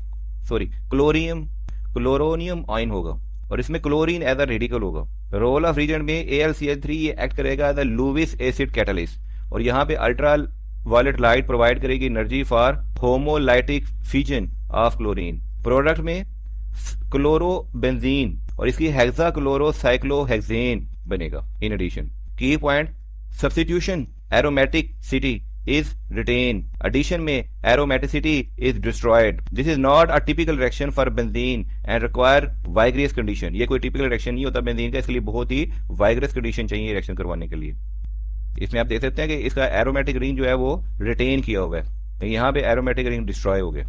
Speaker 1: सॉरी क्लोरोनियम आयन होगा और इसमें क्लोरीन एज अ रेडिकल होगा। रोल ऑफ रीजन में AlCl3 ये एक्ट करेगा as a Lewis acid catalyst और यहाँ पे अल्ट्रा वायलेट लाइट प्रोवाइड करेगी energy for homolytic fission of chlorine. Product में क्लोरोबेंजीन और इसकी हेक्सा क्लोरोसाइक्लोहेक्सेन बनेगा। In addition key point substitution aromaticity is retained. Addition में aromaticity is destroyed. This is not a typical reaction for benzene and require vigorous condition. ये कोई typical reaction नहीं होता benzene का, इसके लिए बहुत ही vigorous condition चाहिए reaction करवाने के लिए। इसमें आप देख सकते हैं कि इसका aromatic ring जो है वो retain किया हुआ है, यहाँ पे aromatic ring destroy हो गया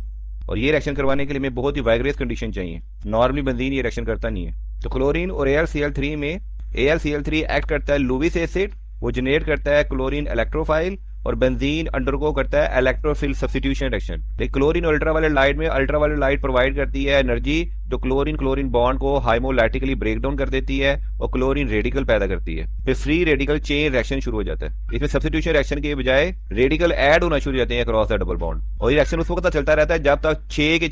Speaker 1: और ये reaction करवाने के लिए हमें बहुत ही vigorous condition चाहिए। नॉर्मली बेंजीन ये reaction करता नहीं है। तो क्लोरीन और AlCl3 में AlCl3 एक्ट करता है लुईस एसिड, वो जनरेट करता है क्लोरीन इलेक्ट्रोफाइल और बेंजीन अंडरगो करता है electrophile substitution reaction. Chlorine ultraviolet light में अल्ट्रावायलेट लाइट प्रोवाइड करती है एनर्जी जो क्लोरीन क्लोरीन बॉन्ड को हाइमोलाइटिकली ब्रेक डाउन कर देती है और क्लोरीन रेडिकल पैदा करती है। फिर फ्री रेडिकल चेन रिएक्शन शुरू हो जाता है। इसमें सब्स्टिट्यूशन रिएक्शन के बजाय रेडिकल ऐड होना शुरू हो जाते हैं अक्रॉस द डबल बॉन्ड और ये रिएक्शन उस वक्त चलता रहता है जब तक 6 के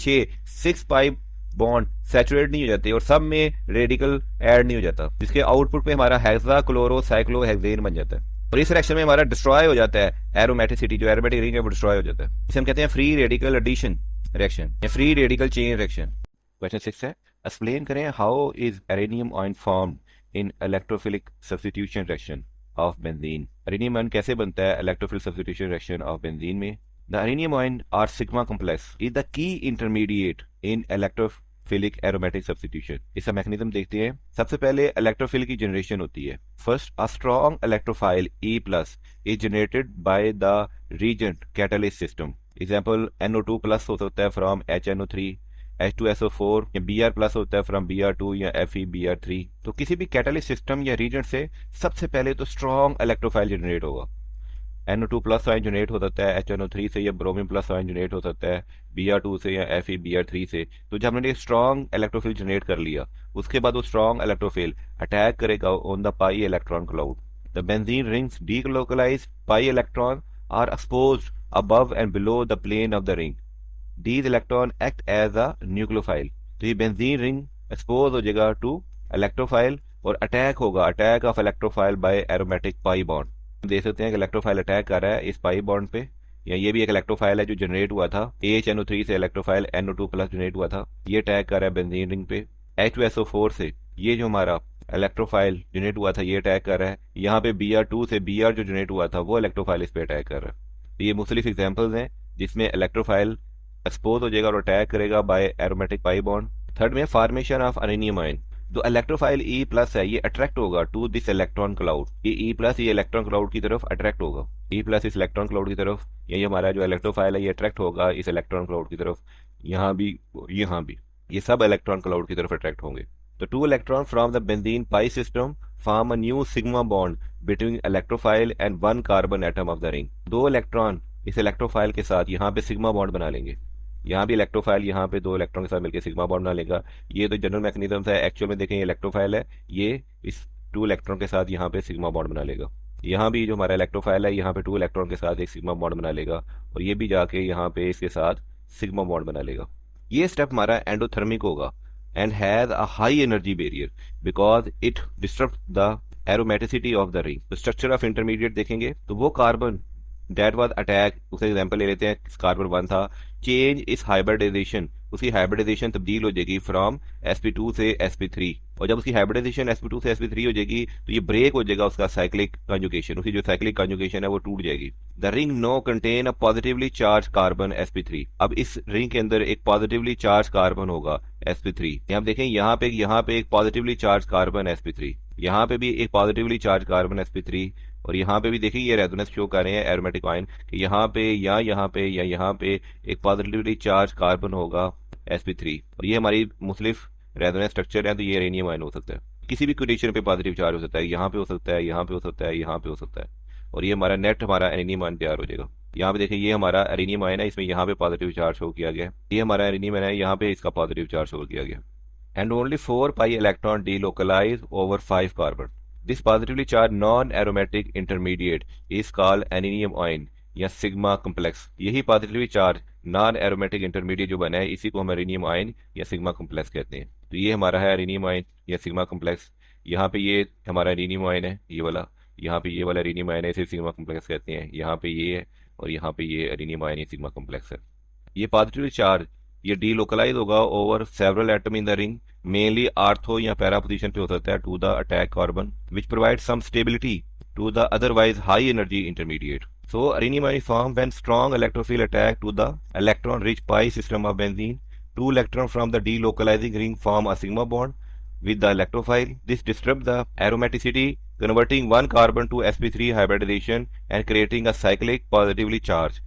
Speaker 1: 6 पाई बॉन्ड सैचुरेट नहीं हो जाते और सब में रेडिकल ऐड नहीं हो जाता, जिसके आउटपुट पे हमारा हेक्सा क्लोरोसाइक्लोहेक्सेन बन जाता है और इस रिएक्शन में हमारा डिस्ट्रॉय हो जाता है एरोमेटिसिटी, जो एरोमेटिक रिंग है वो डिस्ट्रॉय हो जाता है। इसे हम कहते हैं फ्री रेडिकल एडिशन रिएक्शन या free radical chain reaction. Question 6 है, एक्सप्लेन करें how is arenium ion form in electrophilic substitution reaction of benzene. Arenium ion कैसे बनता है electrophile substitution reaction of benzene में। The arenium ion or sigma complex is the key intermediate in electrophilic aromatic substitution. इसका mechanism देखते हैं। सबसे पहले electrophile की जनरेशन होती है। First a strong electrophile E+ is generated by the reagent catalyst system. Example NO2+ हो सकता है फ्रॉम HNO3, H2SO4 या Br+ होता है फ्रॉम Br2 या FeBr3। तो किसी भी कैटलिस्ट सिस्टम या रीजेंट से सबसे पहले तो स्ट्रॉन्ग इलेक्ट्रोफाइल जनरेट होगा। NO2+ आयन जनरेट हो सकता है HNO3 से या ब्रोमीन+ आयन जनरेट हो सकता है Br2 से या FeBr3 से। तो जब हमने स्ट्रॉन्ग इलेक्ट्रोफिल जनरेट कर लिया उसके बाद वो स्ट्रॉन्ग इलेक्ट्रोफिल अटैक करेगा on the pi electron cloud. The benzene rings delocalized pi electron are exposed above and below the plane of the ring. These electrons act as a nucleophile. तो ये benzene ring expose हो जाएगा to electrophile और attack होगा, attack of electrophile by aromatic pi bond. देख सकते हैं कि इलेक्ट्रोफाइल अटैक कर रहा है इस पाई बॉन्ड पे, या ये भी एक इलेक्ट्रोफाइल है जो जनरेट हुआ था। HNO3 से इलेक्ट्रोफाइल NO2+ जनरेट हुआ था, ये अटैक कर रहा है बेंजीन रिंग पे। H2SO4 से ये जो हमारा इलेक्ट्रोफाइल जनरेट हुआ था ये अटैक कर रहा है। यहाँ पे Br2 से Br जो जनरेट हुआ था वो इलेक्ट्रोफाइल इस पे अटैक कर रहा है। ये मुख्तलिफ एग्जाम्पल्स हैं जिसमें इलेक्ट्रोफाइल एक्सपोज हो जाएगा और अटैक करेगा by aromatic pi bond. Third में फॉर्मेशन ऑफ एरेनियम आयन। जो इलेक्ट्रोफाइल E+ है ये अट्रैक्ट होगा टू दिस इलेक्ट्रॉन क्लाउड। ये E+ ये इलेक्ट्रॉन क्लाउड की तरफ अट्रैक्ट होगा, E+ इस इलेक्ट्रॉन क्लाउड की तरफ, ये हमारा जो इलेक्ट्रोफाइल है ये अट्रैक्ट होगा इस इलेक्ट्रॉन क्लाउड की तरफ। यहाँ भी ये सब इलेक्ट्रॉन क्लाउड की तरफ अट्रैक्ट होंगे। तो 2 electron from the benzene pi system form a new sigma bond between electrophile and 1 carbon atom of the ring। 2 electron इस इलेक्ट्रोफाइल के साथ यहाँ पे सिग्मा बॉन्ड बना लेंगे। यहाँ भी इलेक्ट्रोफाइल यहाँ पे 2 इलेक्ट्रॉन के साथ मिलकर सिग्मा बॉन्ड बना लेगा। ये तो जनरल मैकेनिज्म है, एक्चुअल में देखें ये इलेक्ट्रोफाइल है, ये इस 2 इलेक्ट्रॉन के साथ यहाँ पे सिग्मा बॉन्ड बना लेगा। यहाँ भी जो हमारा इलेक्ट्रोफाइल है यहाँ पे 2 इलेक्ट्रॉन के साथ एक सिग्मा बॉन्ड बना लेगा और ये भी जाके यहाँ पे इसके साथ सिग्मा बॉन्ड बना लेगा। ये स्टेप हमारा एंडोथर्मिक होगा and has a high energy barrier because it disrupts the aromaticity of the ring। तो structure of intermediate देखेंगे तो वो कार्बन that was attack, उसका एग्जांपल ले लेते हैं, कार्बन 1 था, चेंज इस हाइब्रिडाइजेशन, उसकी हाइब्रिडाइजेशन तब्दील हो जाएगी फ्रॉम sp2 से sp3 और जब उसकी हाइब्रिडाइजेशन sp2 से sp3 हो जाएगी तो ये ब्रेक हो जाएगा उसका साइक्लिक कंजुगेशन, उसकी जो साइक्लिक कंजुगेशन है वो टूट जाएगी। The ring no contain a positively charge carbon sp3। अब इस रिंग के अंदर एक पॉजिटिवली चार्ज कार्बन होगा sp3। यहाँ देखें यहाँ पे एक पॉजिटिवली चार्ज कार्बन sp3, यहाँ पे भी एक पॉजिटिवली चार्ज कार्बन sp3 और यहाँ पे भी देखिए ये रेजोनेंस शो कर रहे हैं एरोमेटिक आयन कि यहाँ पे या यहाँ पे या यहाँ पे एक पॉजिटिवली चार्ज कार्बन होगा sp3 और ये हमारी मुख्तलिफ रेजोनेंस स्ट्रक्चर है। तो ये एरेनियम आयन हो सकता है, किसी भी कंडीशन पे पॉजिटिव चार्ज हो सकता है, यहाँ पे हो सकता है, यहाँ पे हो सकता है, यहाँ पे हो सकता है और ये हमारा नेट हमारा एरेनियम आयन तैयार हो जाएगा। यहाँ पे देखिए ये हमारा एरेनियम आयन है, इसमें यहाँ पे पॉजिटिव चार्ज शो किया गया, ये हमारा एरेनियम आयन है, यहाँ पे इसका पॉजिटिव चार्ज शो किया गया। And only 4 pi electron delocalize over 5 carbon. This positively charge non aromatic intermediate is called arenium ion या सिग्मा कॉम्प्लेक्स। यही positively charge non aromatic intermediate जो बना है इसी को हम एरेनियम आयन या सिग्मा कॉम्प्लेक्स कहते हैं। तो ये हमारा है एरेनियम आयन या सिग्मा कॉम्प्लेक्स। यहाँ पे ये हमारा एरेनियम आयन है ये वाला, यहाँ पे ये वाला एरेनियम आयन है, इसे सिग्मा कॉम्प्लेक्स कहते हैं। यहाँ पे ये है और यहाँ पे ये एरिनियम आयन सिग्मा कॉम्प्लेक्स है। ये पॉजिटिव चार्ज ये डीलोकलाइज होगा over several atom in the ring, mainly ortho या पैरा पोजीशन पे हो सकता है, to the attack carbon which provide some stability to the otherwise high energy intermediate. So arenine ion is formed when strong electrophile attack to the electron rich pi system of benzene. Two electrons from the delocalizing ring form a sigma bond with the electrophile. This disrupts the aromaticity, converting one carbon to sp3 hybridization and creating a cyclic positively charged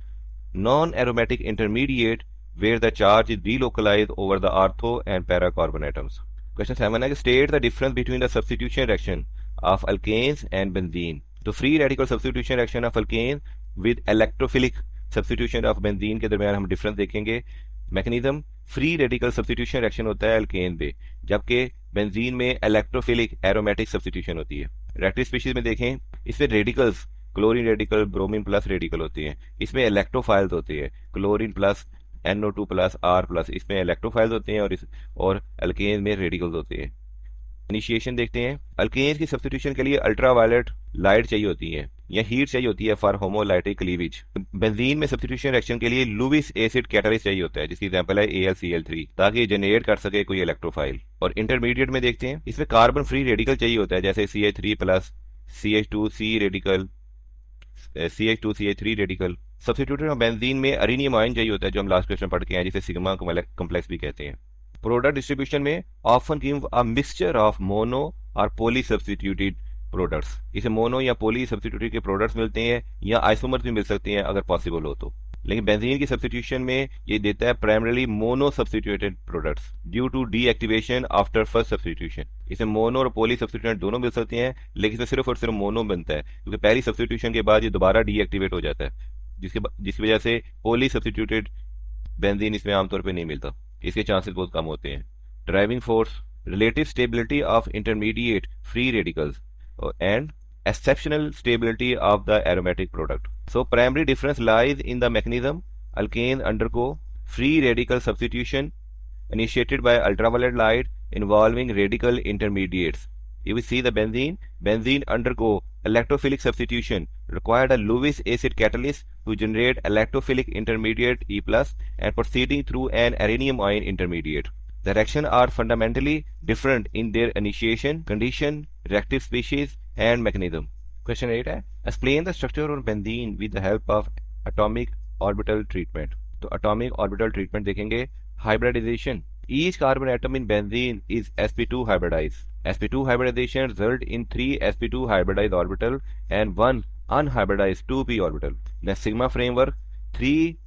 Speaker 1: non-aromatic intermediate where the charge is delocalized over the ortho and para carbon atoms. Question 7 है, state the difference between the substitution reaction of alkanes and benzene. तो free radical substitution reaction of alkane with electrophilic substitution of benzene के दरमियान हम difference देखेंगे। Mechanism, free radical substitution reaction होता है alkane पे, जबकि बेंजीन में इलेक्ट्रोफिलिक एरोमेटिक सब्स्टिट्यूशन होती है। रेक्टिव स्पीशीज में देखें, इसमें radicals chlorine radical bromine plus radical होती हैं, इसमें इलेक्ट्रोफाइल्स होती है chlorine plus NO2 plus R plus, इसमें इलेक्ट्रोफाइल्स होते हैं और अल्केन में रेडिकल्स होते हैं। इनिशिएशन देखते हैं। अल्केन्स की सब्स्टिट्यूशन के लिए अल्ट्रावायलेट लाइट चाहिए होती है या हीट चाहिए होती है फॉर होमोलाइटिक क्लीवेज। बेंजीन में सब्स्टिट्यूशन रिएक्शन के लिए लुविस एसिड कैटलिस्ट चाहिए होता है, जिसकी एग्जांपल है AlCl3, ताकि जनरेट कर सके कोई इलेक्ट्रोफाइल। और इंटरमीडिएट में देखते हैं, इसमें कार्बन फ्री रेडिकल चाहिए होता है, जैसे CH3 plus CH2C radical, CH2CH3 radical. Substituted benzene में अरेनियम आयन चाहिए होता है, जो हम लास्ट क्वेश्चन पढ़ के हैं, जिसे सिग्मा कॉम्प्लेक्स भी कहते हैं। प्रोडक्ट डिस्ट्रीब्यूशन में often give a mixture of mono और पॉली सब्स्टिट्यूटेड प्रोडक्ट्स। इसे मोनो या पॉली सब्स्टिट्यूटेड के प्रोडक्ट्स मिलते हैं या आइसोमर्स भी मिल सकते हैं अगर पॉसिबल हो तो, लेकिन बेंजीन की सब्स्टिट्यूशन में ये देता है primarily mono substituted products due to deactivation after first substitution. इसे मोनो और पॉली सब्स्टिट्यूटेड दोनों मिल सकते हैं, लेकिन इसमें सिर्फ और सिर्फ मोनो बनता है, क्योंकि पहली सब्स्टिट्यूशन के बाद ये दोबारा डीएक्टिवेट हो जाता है, जिसकी वजह से पॉली सब्स्टिट्यूटेड बेंजीन इसमें आमतौर पर नहीं मिलता, इसके चांसेस बहुत कम होते हैं। Driving force, relative stability of intermediate free radicals and exceptional stability of the aromatic product. So primary difference lies in the mechanism. Alkanes undergo free radical substitution initiated by ultraviolet light involving radical intermediates. If we see the benzene undergo electrophilic substitution, required a Lewis acid catalyst to generate electrophilic intermediate E+ and proceeding through an areninum ion intermediate. The reactions are fundamentally different in their initiation, condition, reactive species, and mechanism. Question 8 है, explain the structure of benzene with the help of atomic orbital treatment. तो atomic orbital treatment देखेंगे। Hybridization. Each carbon atom in benzene is sp2 hybridized. sp2 hybridization result in 3 sp2 hybridized orbital and 1 unhybridized 2p orbital. The sigma framework, 3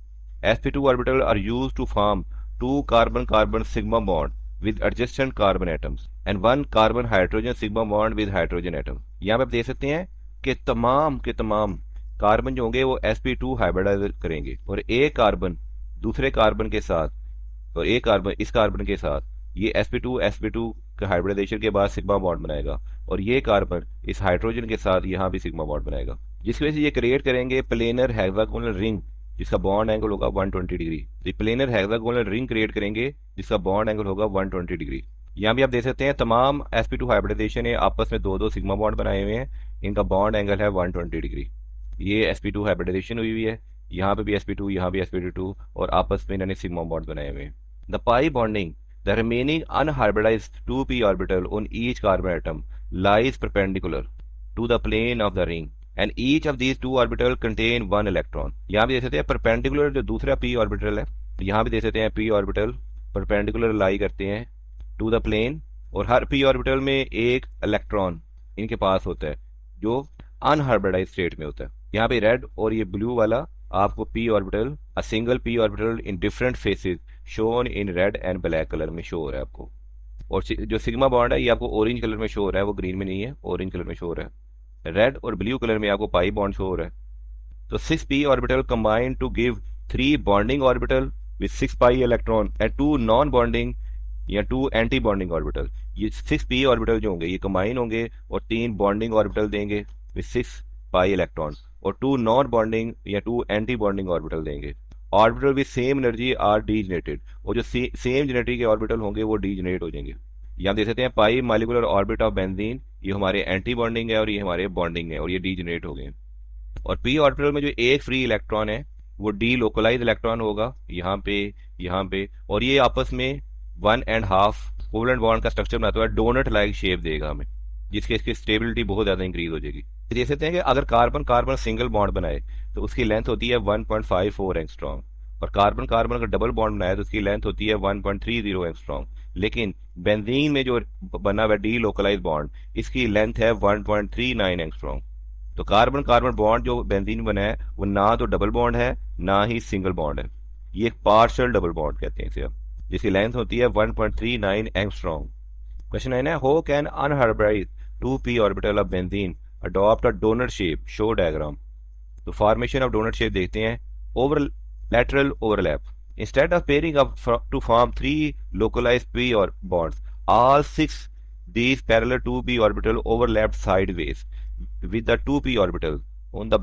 Speaker 1: sp2 orbital are used to form 2 carbon-carbon sigma bond with adjacent carbon atoms and 1 carbon hydrogen sigma bond with hydrogen atom. यहाँ पे आप देख सकते हैं कि तमाम के तमाम कार्बन जो होंगे वो sp2 हाइब्रिडाइज करेंगे और एक कार्बन दूसरे कार्बन के साथ और एक कार्बन इस कार्बन के साथ ये sp2 के हाइब्रिडाइजेशन के बाद सिग्मा बॉन्ड बनाएगा और ये कार्बन इस हाइड्रोजन के साथ यहाँ भी सिग्मा बॉन्ड बनाएगा, जिसकी वजह से ये क्रिएट करेंगे प्लेनर हेक्सागोनल रिंग जिसका बॉन्ड एंगल होगा 120 degree. Planar hexagonal ring create करेंगे जिसका बॉन्ड एंगल होगा 120 डिग्री। यहाँ भी आप देख सकते हैं तमाम sp2 हाइब्रिडाइजेशन है, आपस में दो सिग्मा बॉन्ड बनाए हुए हैं, इनका बॉन्ड एंगल है 120 डिग्री। ये sp2 हाइब्रिडाइजेशन हुई है, यहाँ पे भी sp2 यहाँ भी sp2 और आपस में इन्होंने सिग्मा बॉन्ड बनाए हुए हैं। The pi bonding, the remaining unhybridized 2p orbital on each carbon atom lies perpendicular to the plane of the ring and each of these two orbital contain 1 electron. यहाँ भी देख सकते हैं परपेंडिकुलर जो दूसरा p ऑर्बिटल है, यहाँ भी देख सकते हैं p ऑर्बिटल परपेंडिकुलर लाई करते हैं टू द प्लेन और हर p ऑर्बिटल में एक इलेक्ट्रॉन इनके पास होता है जो अनहाइब्रिडाइज स्टेट में होता है। यहाँ पे रेड और ये ब्लू वाला आपको p orbital, a single p orbital in different phases shown in red and black colour में शो हो रहा है आपको, और जो सिग्मा बॉन्ड है ये आपको ऑरेंज कलर में शो हो रहा है, वो ग्रीन में नहीं है, ऑरेंज कलर में शो हो रहा है। रेड और ब्लू कलर में आपको पाई बॉन्ड शो हो रहा है। तो 6p orbital combine to give 3 bonding orbital with 6 pi electron and 2 non bonding या 2 एंटी बॉन्डिंग ऑर्बिटल। ये 6p ऑर्बिटल जो होंगे ये कंबाइन होंगे और 3 बॉन्डिंग ऑर्बिटल देंगे विद 6 पाई इलेक्ट्रॉन और 2 नॉन बॉन्डिंग या 2 एंटी बॉन्डिंग ऑर्बिटल देंगे। Orbital with same energy are degenerated, और जो सेम जेनेरेटी के ऑर्बिटल होंगे वो डीजनरेट हो जाएंगे। यहाँ देख सकते हैं पाई मॉलिक्यूलर ऑर्बिट ऑफ बेंजीन, ये हमारे एंटी बॉन्डिंग है और ये हमारे बॉन्डिंग है और ये डीजनरेट हो गए। और पी ऑर्बिटल में जो एक फ्री इलेक्ट्रॉन है वो डी लोकलाइज इलेक्ट्रॉन होगा यहाँ पे, और ये आपस में 1.5 कोवलेंट बॉन्ड का स्ट्रक्चर बनाता है, डोनट लाइक शेप देगा हमें, जिसके इसकी स्टेबिलिटी बहुत ज्यादा इंक्रीज हो जाएगी। देख सकते हैं कि अगर कार्बन कार्बन सिंगल बॉन्ड बनाए तो उसकी लेंथ होती है 1.54 एंगस्ट्रॉम, और कार्बन कार्बन अगर डबल बॉन्ड बनाए तो उसकी लेंथ होती है 1.30 एंगस्ट्रॉम। लेकिन बेंजीन में जो बना हुआ डी लोकलाइज बॉन्ड, इसकी लेंथ है 1.39 एंगस्ट्रॉम। तो कार्बन कार्बन बॉन्ड जो बेंजीन में बना है वो ना तो डबल बॉन्ड है ना ही सिंगल बॉन्ड है, ये एक पार्शियल डबल बॉन्ड कहते हैं इसे हम, जिसकी लेंथ होती है 1.39 एंगस्ट्रॉम। क्वेश्चन 9 है, how can unhybridized 2p orbital of benzene adopt a donut shape, show diagram. तो फॉर्मेशन ऑफ डोनट शेप देखते हैं, over lateral overlap. Instead of pairing up to form 3 localized p or bonds, all 6 these parallel 2p orbital overlapped sideways with the 2p orbital on the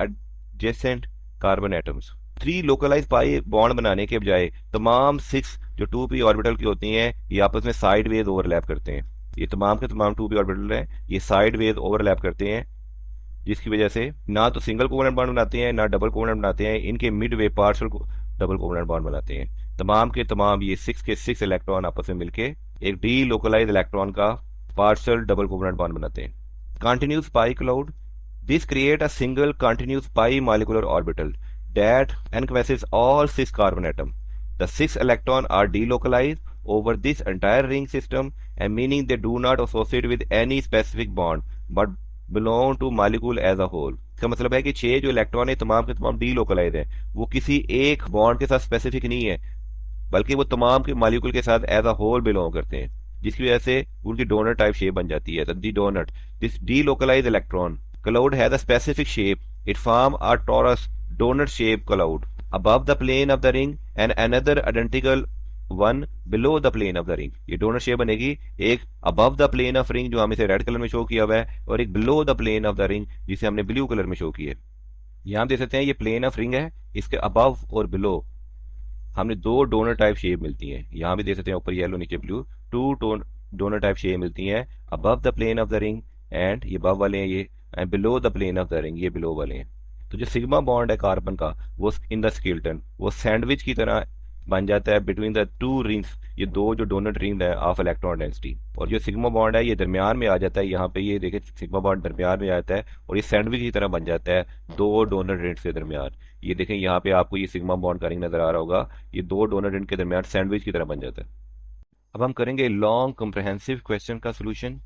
Speaker 1: adjacent carbon atoms. 3 localized pi bond बनाने के बजाय तमाम 6 जो 2p orbital की होती हैं ये आपस में साइडवेज ओवरलैप करते हैं। ये तमाम के तमाम 2p ऑर्बिटल हैं, ये साइडवेज ओवरलैप करते हैं, जिसकी वजह से ना तो सिंगल कोवलेंट बॉन्ड बनाते हैं ना डबल कोवलेंट बनाते हैं, इनके mid way partial double covalent bond बनाते हैं। तमाम के तमाम ये 6 के 6 इलेक्ट्रॉन आपस में मिलके एक डी लोकलाइज इलेक्ट्रॉन का पार्शियल डबल कोवलेंट बॉन्ड बनाते हैं। Continuous pi cloud, this create a single continuous pi molecular orbital that encompasses all 6 carbon atom. The 6 electron are delocalized over this entire ring system, and meaning they do not associate with any specific bond but belong to molecule as a whole. इसका मतलब है कि 6 जो electron है तमाम के तमाम delocalise है, वो किसी एक बॉन्ड के साथ स्पेसिफिक नहीं है, बल्कि वो तमाम के मालिक्यूल के साथ एज अ होल बिलोंग करते हैं, जिसकी वजह से उनकी डोनट टाइप शेप बन जाती है। The doughnut, this delocalize electron cloud has a specific shape, it form a torus doughnut shape cloud above the plane of the ring and another identical one below the plane of the ring। ये donut shape बनेगी, एक above the plane of ring जो हमें इसे red colour में show किया हुआ है, और एक below the plane of the ring जिसे हमने ब्लू कलर में शो किया है। यहाँ हम देख सकते हैं ये प्लेन ऑफ रिंग है, इसके above और below हमने 2 डोनट टाइप शेप मिलती हैं। यहाँ भी देख सकते हैं ऊपर येलो नीचे ब्लू, 2 डोनट टाइप शेप मिलती हैं above the plane of the ring, and ये above वाले हैं ये, and below the plane of the ring ये below वाले हैं। तो जो सिग्मा बॉन्ड है कार्बन का वो इन द स्केलेटन वो सैंडविच की तरह बन जाता है बिटवीन द 2 रिंग्स, ये 2 जो डोनट रिंग है ऑफ इलेक्ट्रॉन डेंसिटी, और जो सिग्मा बॉन्ड है ये दरमियान में आ जाता है। यहाँ पे ये देखें सिग्मा बॉन्ड दरमियान में आ जाता है और ये सैंडविच की तरह बन जाता है 2 डोनट रिंग्स के दरमियान। ये देखें यहाँ पे आपको ये सिग्मा बॉन्ड का रिंग नजर आ रहा होगा, ये 2 डोनट रिंग के दरमियान सैंडविच की तरह बन जाता है। अब हम करेंगे लॉन्ग कॉम्प्रहेंसिव क्वेश्चन का सोल्यूशन।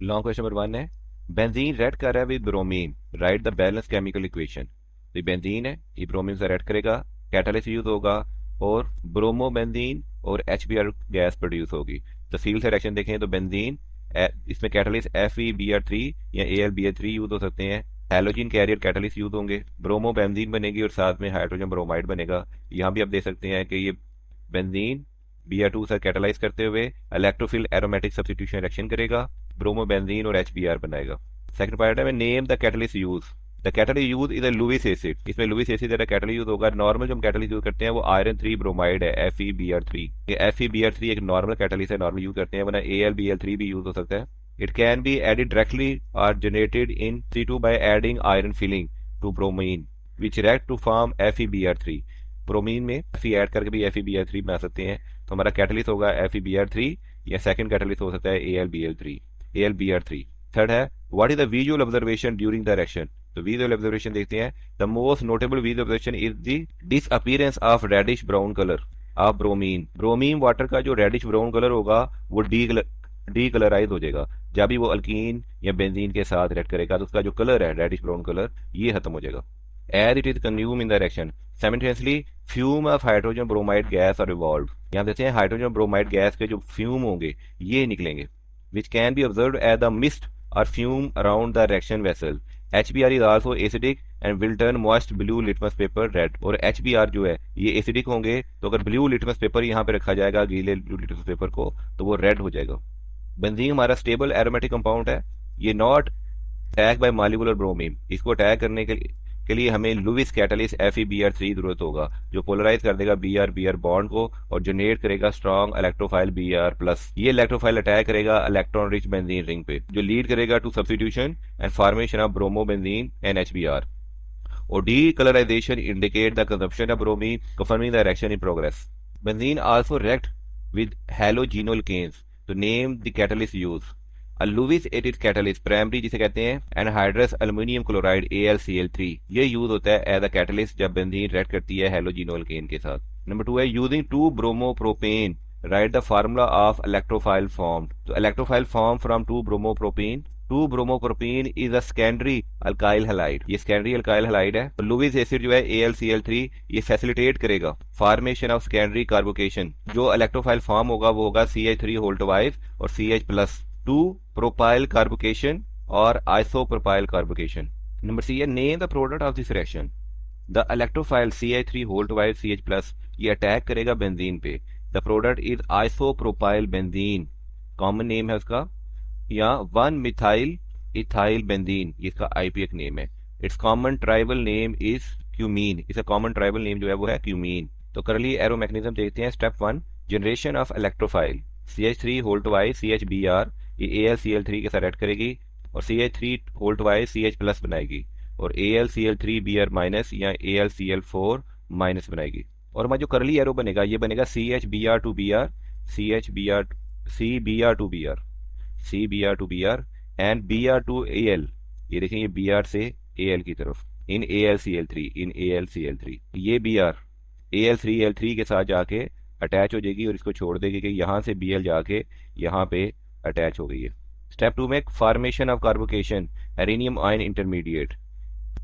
Speaker 1: लॉन्ग क्वेश्चन नंबर 1 है, बेंजीन रेड कर रहा है with bromine, right the balance chemical equation. तो बेंजीन है, ये ब्रोमीन से रेड करेगा, कैटालिस्ट यूज होगा और ब्रोमो बेंजीन और HBr गैस प्रोड्यूस होगी। तफसील से रिएक्शन देखें तो बेंजीन इसमें कैटालिस्ट FeBr3 या AlBr3 यूज हो सकते हैं, हैलोजन कैरियर कैटालिस्ट यूज होंगे, ब्रोमो बेंजीन बनेगी और साथ में हाइड्रोजन ब्रोमाइड बनेगा। यहाँ भी आप देख सकते हैं कि ये बेंजीन Br2 से कैटालाइज करते हुए इलेक्ट्रोफिल एरोमेटिक सब्स्टिट्यूशन रिएक्शन करेगा, ब्रोमो बेंजीन और HBr बनाएगा। सेकंड पार्ट है name the catalyst use. The catalyst use is Lewis acid, इसमें लुइस एसिड जरा कैटालिस्ट यूज होगा। नॉर्मल जो हम कैटालिस्ट यूज करते हैं वो आयरन 3 ब्रोमाइड है FeBr3। ये FeBr3 एक नॉर्मल कैटालिस्ट है, नॉर्मल यूज करते हैं, वरना AlBl3 भी यूज हो सकता है। It can be added directly और generated in C2 by adding iron filing to bromine which react to form FeBr3। Bromine में Fe ऐड करके भी FeBr3 बना सकते हैं, तो हमारा कैटालिस्ट होगा FeBr3 या सेकंड कैटालिस्ट हो सकता है AlBr3। थर्ड है, what is the visual observation during the reaction. तो विजुअल ऑब्जर्वेशन देखते हैं, the most notable visual observation is the disappearance of reddish brown colour of bromine. Bromine water का जो रेडिश ब्राउन कलर होगा वो D colourise हो जाएगा, जब भी वो अल्कीन या बेंजीन के साथ रिएक्ट करेगा तो उसका जो कलर है रेडिश ब्राउन कलर ये खत्म हो जाएगा। As it is consume in the reaction simultaneously fume of hydrogen bromide gas are evolve. यहाँ देखते हैं हाइड्रोजन ब्रोमाइड गैस के जो फ्यूम होंगे ये निकलेंगे, which can be observed as the mist और fume around the reaction vessel. HBr is also acidic and will turn moist blue litmus paper red। और HBr जो है ये एसिडिक होंगे, तो अगर ब्लू लिटमस पेपर यहाँ पे रखा जाएगा गीले ब्लू लिटमस पेपर को तो वो रेड हो जाएगा। बेंजीन हमारा स्टेबल एरोमेटिक कंपाउंड है, ये not attack by molecular bromine, इसको अटैक करने के के लिए हमें लुईस कैटलिस्ट FeBr3 जरूरत होगा, जो पोलराइज कर देगा Br बॉन्ड को और जनरेट करेगा स्ट्रॉन्ग इलेक्ट्रोफाइल Br+। ये इलेक्ट्रोफाइल अटैक करेगा इलेक्ट्रॉन रिच बेंजीन रिंग पे, जो लीड करेगा to substitution and formation of bromo benzene NHBr। और decolorization indicate the consumption of bromine, confirming the reaction in progress. Benzene also react with halogenolcanes to name the catalyst used. A Lewis acid catalyst primary जिसे कहते हैं anhydrous aluminium chloride AlCl3, ये use होता है as a catalyst जब benzene react करती है halogenoalkane के साथ। नंबर 2 है using 2 bromopropane write the formula of electrophile formed. तो electrophile form from 2 bromopropane. 2 bromopropane is a secondary alkyl halide, ये सेकेंडरी अल्काइल हैलाइड है। तो लुईस एसिड जो है AlCl3 ये फैसिलिटेट करेगा फॉर्मेशन ऑफ सेकेंडरी कार्बोकेशन। जो इलेक्ट्रोफाइल फॉर्म होगा वो होगा CH3 होल ट्वाइस और CH+ 2 प्रोपाइल कार्बोकेशन और आइसोप्रोपाइल कार्बोकेशन। नंबर सी है name the product of this reaction. The electrophile CH3 whole twice CH+ ये अटैक करेगा बेंजीन पे। The product is isopropyl benzene, common name है उसका, या 1 methyl ethyl benzene, इसका IPAC name है। It's common tribal name is cumene, इसका common tribal name जो है वो है क्यूमीन। तो करली एरो मैकेनिज्म देखते हैं। Step 1 generation of electrophile CH3 whole twice CHBr ये AlCl3 के साथ ऐड करेगी और CH3 होल ट्वाइस CH+ बनाएगी और AlCl3 Br- या AlCl4- बनाएगी। और हमारा जो करली एरो बनेगा ये बनेगा CHBr2Br CBr2Br CBr2Br and Br2Al, ये देखें ये Br से Al की तरफ इन AlCl3 ये Br Al3 के साथ जाके अटैच हो जाएगी और इसको छोड़ देगी कि यहाँ से Bl जाके यहाँ पे अटैच हो गई है। स्टेप 2 में formation of carbocation arenium ion intermediate.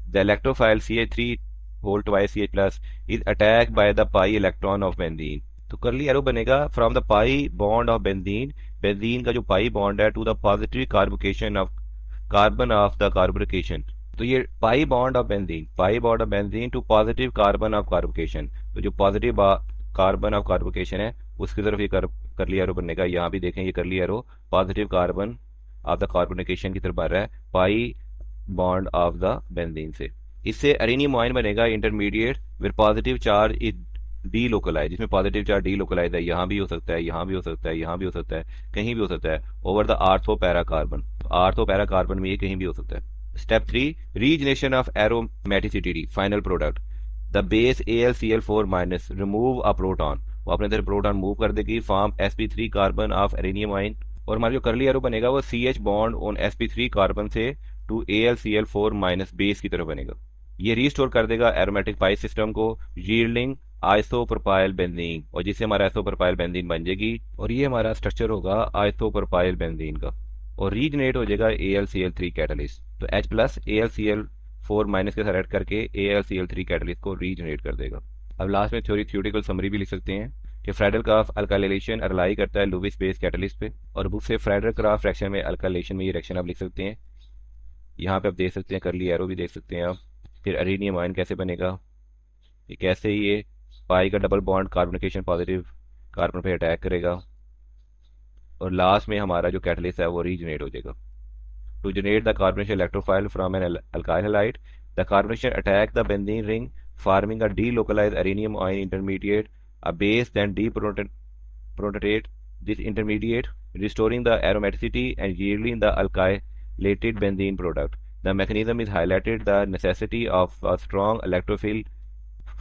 Speaker 1: The electrophile CH3 whole twice CH+ is attack by the pi electron of benzene. तो करली एरो बनेगा from the pi bond of benzene, benzene का जो pi bond है to the positive carbocation of carbon of the carbocation. तो ये pi bond of benzene to positive carbon of carbocation, तो जो positive carbon of carbocation है उसकी तरफ ये करली एरो बनेगा। यहाँ भी देखें ये curly arrow positive carbon of the carbonation की तरफ बढ़ रहा है pi bond of the benzene से। इससे एरेनियम आयन बनेगा intermediate with positive charge is delocalize, जिसमें पॉजिटिव चार्ज डीलोकलाइज है, यहाँ भी हो सकता है, यहाँ भी हो सकता है, यहाँ भी हो सकता है, कहीं भी हो सकता है over the ortho para carbon. तो आर्थो पैरा कार्बन में ये कहीं भी हो सकता है। Step 3 regeneration of aromaticity final product. The base AlCl4- remove a proton, वो अपने तरफ प्रोटॉन मूव कर देगी, form sp3 carbon of arenium ion. और हमारा जो करली एरो बनेगा वो CH bond on sp3 carbon से टू AlCl4- बेस की तरफ बनेगा। ये रीस्टोर कर देगा एरोमेटिक पाई सिस्टम को, यील्डिंग आइसोप्रोपाइल बेंजीन, और जिससे हमारा आइसोप्रोपाइल बेंजीन बन जाएगी और ये हमारा स्ट्रक्चर होगा आइसोप्रोपाइल बेंजीन का और रीजनरेट हो जाएगा AlCl3 कैटलिस्ट। तो H+ AlCl4- के साथ ऐड करके AlCl3 कैटलिस्ट को रीजनरेट कर देगा। अब लास्ट में थ्योरेटिकल समरी भी लिख सकते हैं कि फ्राइडल-क्राफ्ट अल्काइलेशन रिलाई करता है लुईस बेस कैटलिस्ट पे, और बुक से फ्राइडल-क्राफ्ट रिएक्शन में अल्काइलेशन में ये रिएक्शन आप लिख सकते हैं। यहाँ पे आप देख सकते हैं करली एरो भी देख सकते हैं आप। फिर एरेनियम आयन कैसे बनेगा, ये कैसे ये पाई का double bond carbonation positive carbon पे अटैक करेगा और लास्ट में हमारा जो कैटलिस्ट है वो रीजनरेट हो जाएगा। To generate the carbonation electrophile from an alkyl halide, the carbonation attack the benzene ring forming a delocalized arenaeum ion intermediate, a base then deprotonate this intermediate, restoring the aromaticity and yielding the alkylated benzene product. The mechanism is highlighted the necessity of a strong electrophile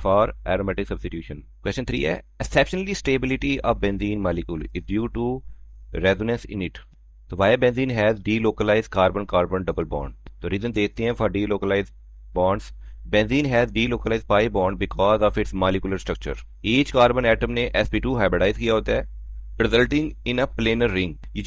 Speaker 1: for aromatic substitution. Question 3 है exceptionally stability of benzene molecule is due to resonance in it. तो why benzene has delocalized carbon-carbon double bond? तो reason देखते हैं for delocalized bonds. Benzene has delocalized pi bond because of its molecular structure. Each carbon atom ने sp2 hybridized किया होता है, resulting in a planar ring. ये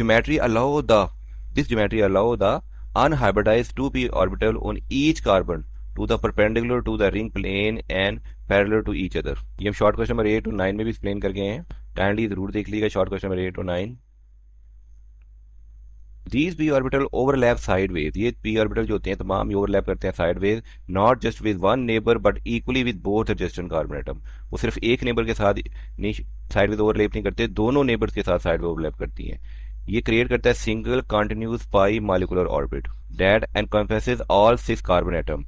Speaker 1: this geometry allow the unhybridized 2p orbital on each carbon to the perpendicular to the ring plane and parallel to each other. ये हम short question number 8 और 9 में भी explain करके हैं, kindly जरूर देख लीजिएगा शॉर्ट क्वेश्चन नंबर 8 और 9। These p orbital overlap sideways. ये p orbital जो होते हैं तमाम ये overlap करते हैं sideways, not just with one neighbor but equally with both adjacent carbon atom. वो सिर्फ एक neighbor के साथ नहीं sideways overlap नहीं करते, दोनों neighbors के साथ sideways overlap करती हैं। ये create करता है single continuous pi molecular orbit that encompasses all 6 carbon atom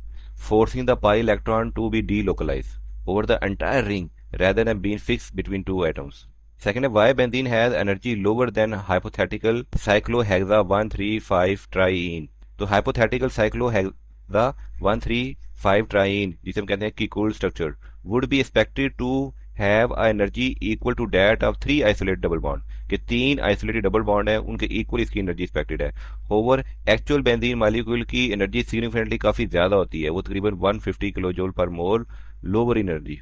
Speaker 1: forcing the pi electron to be delocalized over the entire ring rather than being fixed between two atoms. Second, why benzene has energy lower than hypothetical cyclohexa 135 triene. तो hypothetical cyclohexa 135 triene जिसे हम कहते हैं Kekulé structure would be expected to have a energy equal to that of 3 isolated double bond कि 3 isolated double bond है उनके equal इसकी energy expected है. However, actual benzene molecule की energy significantly काफ़ी ज़्यादा होती है, वो तकरीबन 150 kilojoule per mole lower energy,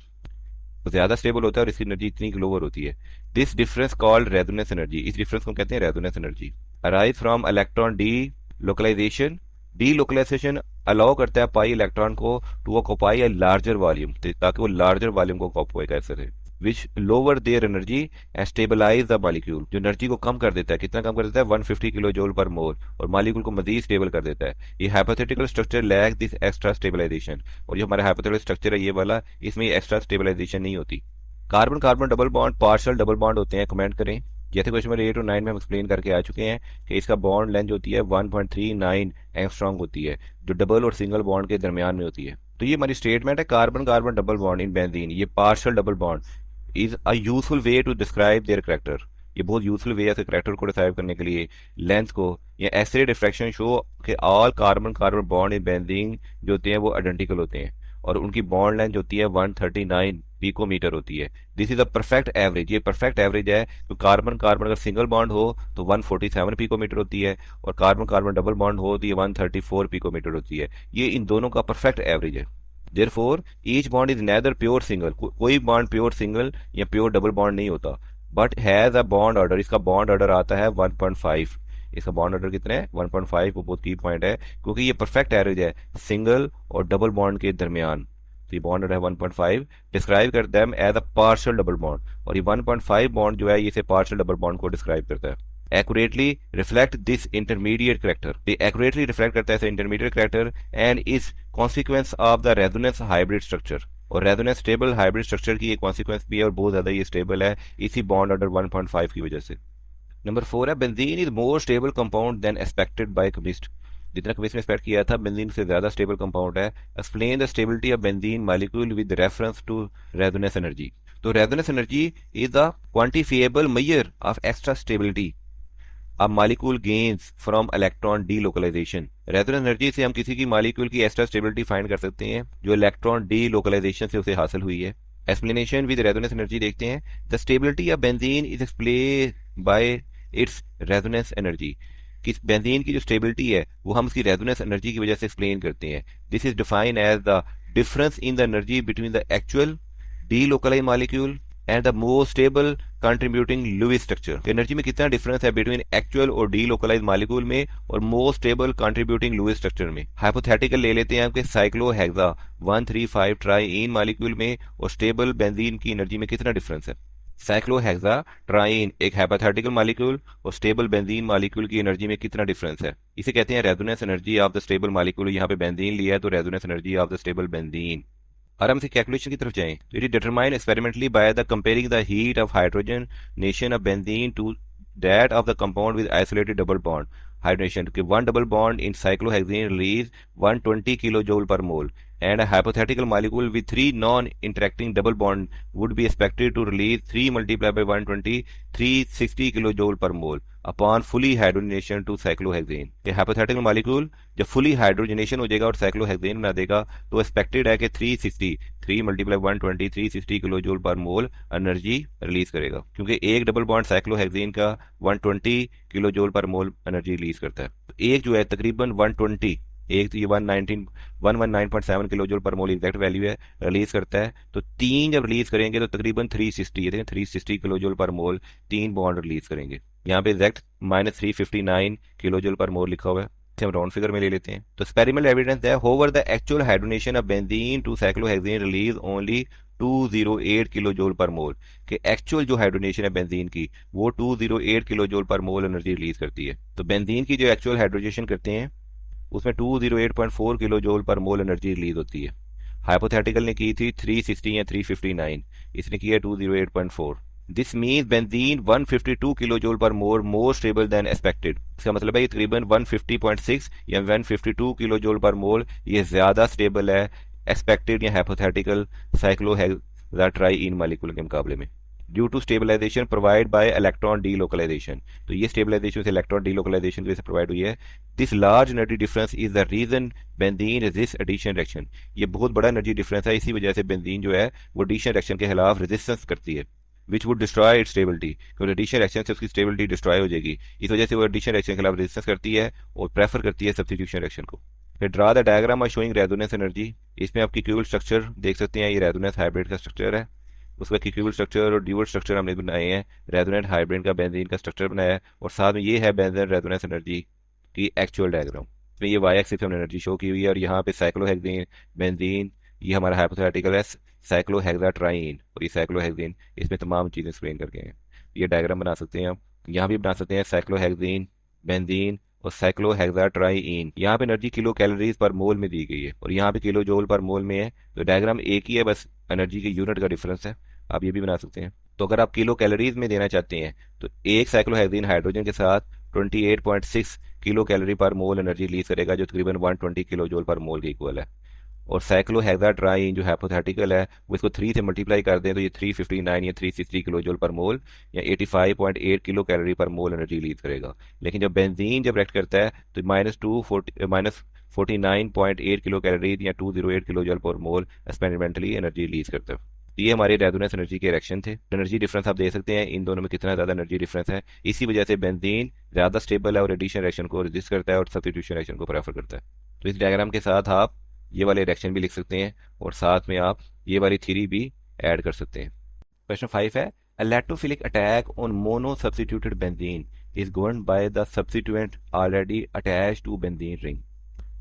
Speaker 1: ज़्यादा स्टेबल होता है और इसकी एनर्जी इतनी लोअर होती है. This difference called resonance energy, इस डिफरेंस को कहते हैं resonance energy. Arise from electron delocalization. Delocalization allow करता है पाई इलेक्ट्रॉन को to occupy a larger volume, ताकि वो लार्जर वॉल्यूम को ऑक्यूपाई कर सके, which lower their energy and stabilize the molecule, जो एनर्जी को कम कर देता है. कितना कम कर देता है? 150 किलो जूल पर मोल, और मॉलिक्यूल को मजीद स्टेबल कर देता है. ये hypothetical structure lack this extra stabilization, और जो हमारा हाइपोथेटिकल स्ट्रक्चर है ये वाला, इसमें एक्स्ट्रा स्टेबलाइजेशन नहीं होती. Carbon carbon double bond partial double bond होते हैं. कमेंट करें. जैसे क्वेश्चन नंबर 8 और 9 में हम एक्सप्लेन करके आ चुके हैं कि इसका बॉन्ड लेंथ होती है 1.39 एंगस्ट्रॉम होती है, जो डबल और सिंगल बॉन्ड के दरमियान में होती है. तो ये हमारी स्टेटमेंट है, carbon carbon double bond in benzene, ये partial double bond is a useful way to describe their character. ये बहुत यूजफुल वे है करैक्टर को डिस्क्राइब करने के लिए. लेंथ को या एक्सरे डिफ्रैक्शन शो कि all carbon carbon bond in benzene जो होते हैं वो आइडेंटिकल होते हैं, और उनकी बॉन्ड लेंथ होती है 139 पिकोमीटर होती है. This is a perfect average, ये परफेक्ट एवरेज है. तो कार्बन कार्बन अगर सिंगल बॉन्ड हो तो 147 पिकोमीटर होती है, और कार्बन कार्बन डबल बॉन्ड हो तो ये 134 पिकोमीटर होती है. ये इन दोनों का परफेक्ट एवरेज है. Therefore each bond is nether pure single, कोई बॉन्ड प्योर सिंगल या प्योर डबल बॉन्ड नहीं होता, but has a bond order. इसका बॉन्ड ऑर्डर आता है 1.5. इसका बॉन्ड ऑर्डर कितना है? 1.5. वो बहुत की पॉइंट है क्योंकि ये परफेक्ट एवरेज है सिंगल और डबल बॉन्ड के दरमियान. तो ये बॉन्ड ऑर्डर है 1.5. डिस्क्राइब कर them as a partial double bond, और ये 1.5 बॉन्ड जो है ये इसे पार्शियल डबल बॉन्ड को डिस्क्राइब करता है. accurately reflect this intermediate character, they accurately reflect करता है इसे intermediate character and is consequence of the resonance hybrid structure. और resonance stable hybrid structure की एक consequence भी है, और बहुत ज़्यादा ये stable है इसी bond order 1.5 की वजह से. नंबर 4 है benzene is more stable compound than expected by chemist. जितना केमिस्ट ने एक्सपेक्ट किया था बेंजीन से ज़्यादा स्टेबल कंपाउंड है. Explain the stability of benzene molecule with reference to resonance energy. तो resonance energy is the quantifiable measure of extra stability a molecule gains from electron delocalization. Resonance energy से हम किसी की molecule की extra stability find कर सकते हैं जो इलेक्ट्रॉन डीलोकलाइजेशन से उसे हासिल हुई है. एक्सप्लेनेशन विद रेजोनेंस एनर्जी देखते हैं. The stability of benzene is explain by it's resonance energy. कि बेंजीन की जो स्टेबिलिटी है वो हम उसकी रेजोनेंस एनर्जी की वजह से एक्सप्लेन करते हैं. This is defined as the difference in the energy between the actual delocalize molecule and the more stable contributing Lewis structure. Energy में कितना डिफरेंस है बिटवीन एक्चुअल और डीलोकलाइज मॉलिक्यूल में और more stable contributing Lewis structure में. Hypothetical ले लेते हैं आपके साइक्लोहेक्सा 135 ट्राइइन मॉलिक्यूल में और स्टेबल बेंजीन की एनर्जी में कितना डिफरेंस है. साइक्लोहेक्सा ट्राइन एक हाइपोथेटिकल मॉलिक्यूल और स्टेबल बेंजीन मॉलिक्यूल की एनर्जी में कितना डिफरेंस है. इसे कहते हैं resonance energy of the stable molecule. यहाँ पे बेंजीन लिया है तो resonance energy of the stable benzene. और हम इसे कैलकुलेशन की तरफ जाएं. It is determine experimentally by the comparing the heat of hydrogenation of benzene to that of the compound with isolated double bond hydrogen. कि one double bond in cyclohexane release 120 kilo joule per mole and a hypothetical molecule with 3 non-interacting double bond would be expected to release 3 multiplied by 120 360 kilojoule per mole upon fully hydrogenation to cyclohexane. कि hypothetical molecule जब fully hydrogenation हो जाएगा और cyclohexane बना देगा तो expected है कि 3 multiplied 120 360 kilojoule per mole energy release करेगा, क्योंकि एक डबल बॉन्ड साइक्लोहेक्सेन का 120 किलोजूल पर मोल एनर्जी रिलीज करता है. तो एक जो है तकरीबन 120, एक तो ये 119.7 किलो जूल पर मोल एग्जैक्ट वैल्यू है, रिलीज करता है. तो 3 जब रिलीज करेंगे तो तकरीबन 360 किलो जूल पर मोल 3 बॉन्ड रिलीज करेंगे. यहाँ पे एग्जैक्ट -359 किलो जूल पर मोल लिखा हुआ है, हम राउंड फिगर में ले लेते हैं. तो एक्सपेरिमेंटल एविडेंस है however the actual hydrogenation of benzene to cyclohexane release only 208 kilojoule per mole. कि एक्चुअल जो हाइड्रोनेशन है बेंजीन की वो 208 किलो जूल पर मोल एनर्जी रिलीज करती है. तो बेंजीन की जो एक्चुअल हाइड्रोनेशन करते हैं उसमें 208.4 किलो जूल पर मोल एनर्जी रिलीज होती है. हाइपोथेटिकल ने की थी 360 या 359, इसने किया 208.4. This means benzene 152 kilo joule पर मोर स्टेबल देन एक्सपेक्टेड। इसका मतलब है ये तकरीबन 150.6 या 152 किलो जूल पर मोल ये ज़्यादा स्टेबल है एक्सपेक्टेड या हाइपोथेटिकल साइक्लोहेक्साट्राईन मालिक्यूल के मुकाबले में, due to stabilization provide by electron delocalization. तो ये स्टेबलाइजेशन से इलेक्ट्रॉन डीलोकलाइजेशन की वजह से प्रोवाइड हुई है। This large energy difference is the reason benzene resist addition reaction. ये बहुत बड़ा एनर्जी डिफरेंस है, इसी वजह से बेंजीन जो है वो एडिशन रिएक्शन के खिलाफ रेजिस्टेंस करती है, which would destroy it's stability, क्योंकि एडिशन रिएक्शन से उसकी स्टेबिलिटी डिस्ट्रॉय हो जाएगी। इस वजह से वो एडिशन रिएक्शन के खिलाफ रेजिस्टेंस करती है और प्रेफर करती है सब्स्टिट्यूशन रिएक्शन को। फिर draw the diagram of showing resonance energy. इसमें आपकी क्यूबल स्ट्रक्चर देख सकते हैं, ये रेजोनेंस हाइब्रिड का स्ट्रक्चर है, उसका क्यूबल स्ट्रक्चर और ड्यूअल स्ट्रक्चर हमने बनाए हैं, रेजोनेंट हाइब्रिड का बेंजीन का स्ट्रक्चर बनाया है, और साथ में ये है बेंजीन रेजोनेंस एनर्जी की एक्चुअल डायग्राम। इसमें ये वाई एक्सिस पे हमने एनर्जी शो की हुई है, और यहाँ पे साइक्लोहेक्सेन बेंजीन ये हमारा हाइपोथेटिकल है साइक्लोहेक्साट्राईन, और ये साइक्लोहेक्सेन इसमें तमाम चीज़ें एक्सप्लेन करके हैं। ये डायग्राम बना सकते हैं आप, यहाँ भी बना सकते हैं साइक्लोहेक्सेन बेंजीन और साइक्लोहेक्साट्राईन। यहाँ पे एनर्जी किलो कैलोरीज पर मोल में दी गई है और यहाँ पे किलो जूल पर मोल में है, तो डायग्राम एक ही है, बस एनर्जी के यूनिट का डिफरेंस है। आप ये भी बना सकते हैं। तो अगर आप किलो कैलोरीज में देना चाहते हैं तो एक साइक्लोहेक्सेन हाइड्रोजन के साथ 28.6 किलो कैलोरी पर मोल एनर्जी रिलीज करेगा, जो तकरीबन 120 किलो जूल पर मोल के इक्वल है। और साइक्लोहेक्साट्राईन जो हाइपोथेटिकल है वो इसको 3 से मल्टीप्लाई कर दें तो ये 359 या 360 किलो जूल पर मोल या 85.8 किलो कैलोरी पर मोल एनर्जी रिलीज करेगा। लेकिन जब बेंजीन जब रिएक्ट करता है तो -49.8 किलो कैलोरीज या 208 किलो जूल पर मोल एक्सपेरिमेंटली एनर्जी रिलीज करता है। ये हमारे रेजोनेंस एनर्जी के रिएक्शन थे। एनर्जी डिफरेंस आप देख सकते हैं इन दोनों में कितना ज़्यादा एनर्जी डिफरेंस है। इसी वजह से बेंजीन ज़्यादा स्टेबल है और एडिशन रिएक्शन को रेजिस्ट करता है और सब्स्टिट्यूशन रिएक्शन को प्रेफर करता है। तो इस डायग्राम के साथ आप ये वाले रिएक्शन भी लिख सकते हैं और साथ में आप ये वाली थ्योरी भी ऐड कर सकते हैं। क्वेश्चन 5 है, electrophilic attack on mono substituted benzene is governed by the substituent already attached to benzene ring.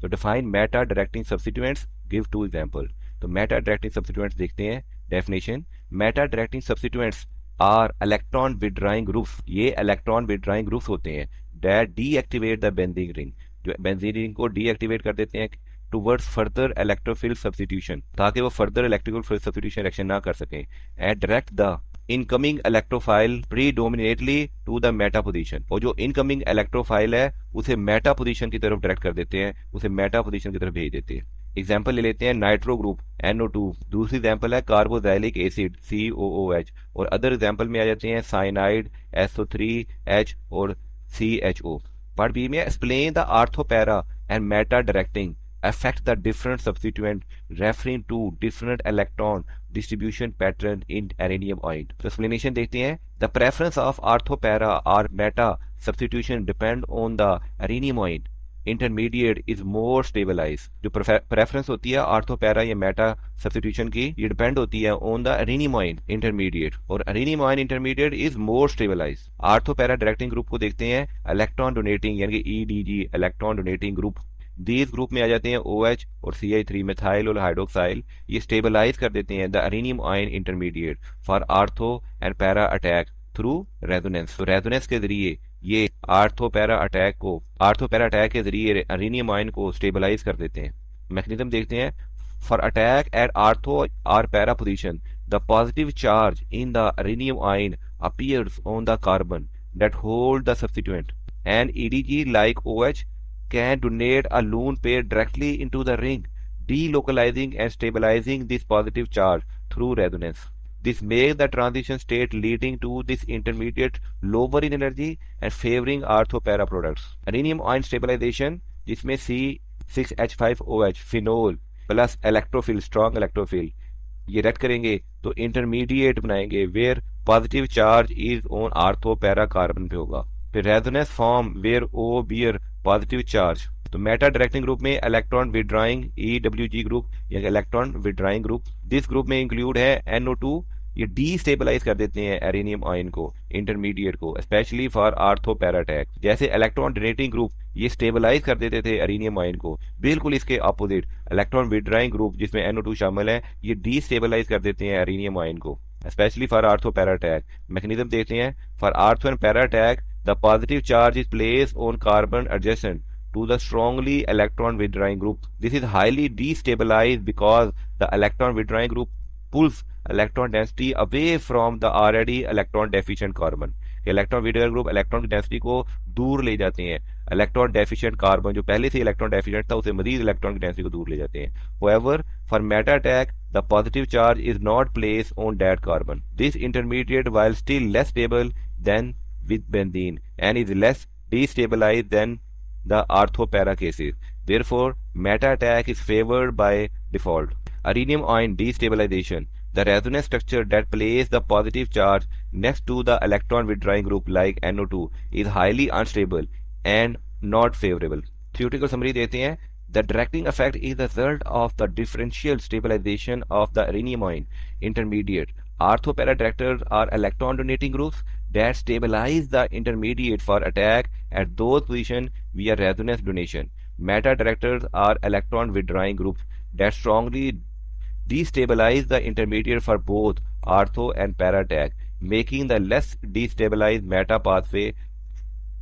Speaker 1: तो define meta directing substituents, give 2 example. तो मेटा डायरेक्टिंग सब्स्टिट्यूएंट्स देखते हैं definition. Meta directing substituents are electron withdrawing groups. ये electron withdrawing groups होते हैं that deactivate the benzene ring, जो benzene ring को deactivate कर देते हैं टुवर्ड्स फर्दर इलेक्ट्रोफिल सब्स्टिट्यूशन, ताकि वो फर्दर इलेक्ट्रिकल सब्स्टिट्यूशन रिएक्शन ना कर सकें, and direct the incoming electrophile predominantly to the meta position. और जो इनकमिंग इलेक्ट्रोफाइल है उसे मेटा पोजीशन की तरफ डायरेक्ट कर देते हैं, उसे मेटा पोजीशन की तरफ भेज देते हैं। एग्जाम्पल ले लेते हैं नाइट्रो ग्रुप NO2, दूसरी एग्जाम्पल है कार्बोक्सिलिक एसिड COOH, और अदर एग्जाम्पल में आ जाते हैं साइनाइड SO3H और CHO। पार्ट बी में explain the ortho para and Meta directing affect the different substituent referring to different electron distribution pattern in areninium ion। तो explanation देखते हैं। The preference of orthopara or meta substitution depend on the areninium ion intermediate is more stabilized। जो preference होती है orthopara या meta substitution की, ये depend होती है on the areninium ion intermediate, और areninium ion intermediate is more stabilized। orthopara directing group को देखते हैं electron donating यानी कि EDG electron donating group। These group में आ जाते हैं OH और CH3 मिथाइल और हाइड्रोक्साइल, ये स्टेबलाइज कर देते हैं the arenium ion intermediate for ortho and para attack through resonance. तो रेजोनेंस के जरिए ये आर्थो पैरा अटैक के जरिए अरेनियम आयन को स्टेबलाइज कर देते हैं। मैकेनिज्म देखते हैं। फॉर अटैक एट आर्थो और para position the positive charge in the arenium ion appears on the carbon that hold the substituent, and EDG like OH can donate a lone pair directly into the ring, delocalizing and stabilizing this positive charge through resonance. This makes the transition state leading to this intermediate lower in energy and favoring orthopara products. Areninium ion stabilization जिसमें C6H5OH phenol plus electrophil strong electrophil ये रेड करेंगे तो intermediate बनाएंगे where positive charge is on ortho para carbon पे होगा। फिर resonance form where O bear positive charge. तो मेटा डायरेक्टिंग ग्रुप में इलेक्ट्रॉन विड्राइंग EWG ग्रुप या electron withdrawing group, this group में इंक्लूड है NO2, ये डीस्टेबलाइज कर देते हैं एरेनियम आयन को इंटरमीडिएट को, स्पेशली फॉर आर्थोपैरा अटैक। जैसे इलेक्ट्रॉन डोनेटिंग ग्रुप ये स्टेबलाइज कर देते थे एरेनियम आयन को, बिल्कुल इसके अपोजिट इलेक्ट्रॉन विड्राइंग ग्रुप जिसमें NO2 शामिल है ये डीस्टेबलाइज कर देते हैं एरेनियम आयन को, specially for ortho para attack. Mechanism देखते हैं। For ortho and para attack the positive charge is placed on carbon adjacent to the strongly electron withdrawing group. This is highly destabilized because the electron withdrawing group pulls electron density away from the already electron deficient carbon. Electron withdrawer group electron की density को दूर ले जाते हैं electron deficient carbon जो पहले से electron deficient था उसे मजीद इलेक्ट्रॉन की डेंसिटी को दूर ले जाते हैं. However, for meta attack, the positive charge is not placed on that carbon. This intermediate, while still less stable than with benzene and is less destabilized than the ortho-para cases. Therefore, meta attack is favored by default. Rhenium ion destabilization. The resonance structure that places the positive charge next to the electron withdrawing group like NO2 is highly unstable and not favorable. Theoretical summary देते हैं. The directing effect is the result of the differential stabilization of the rhenium ion intermediate. Ortho-para directors are electron donating groups that stabilize the intermediate for attack at those positions via resonance donation. Meta directors are electron withdrawing groups that strongly destabilize the intermediate for both ortho and para attack, making the less destabilized meta pathway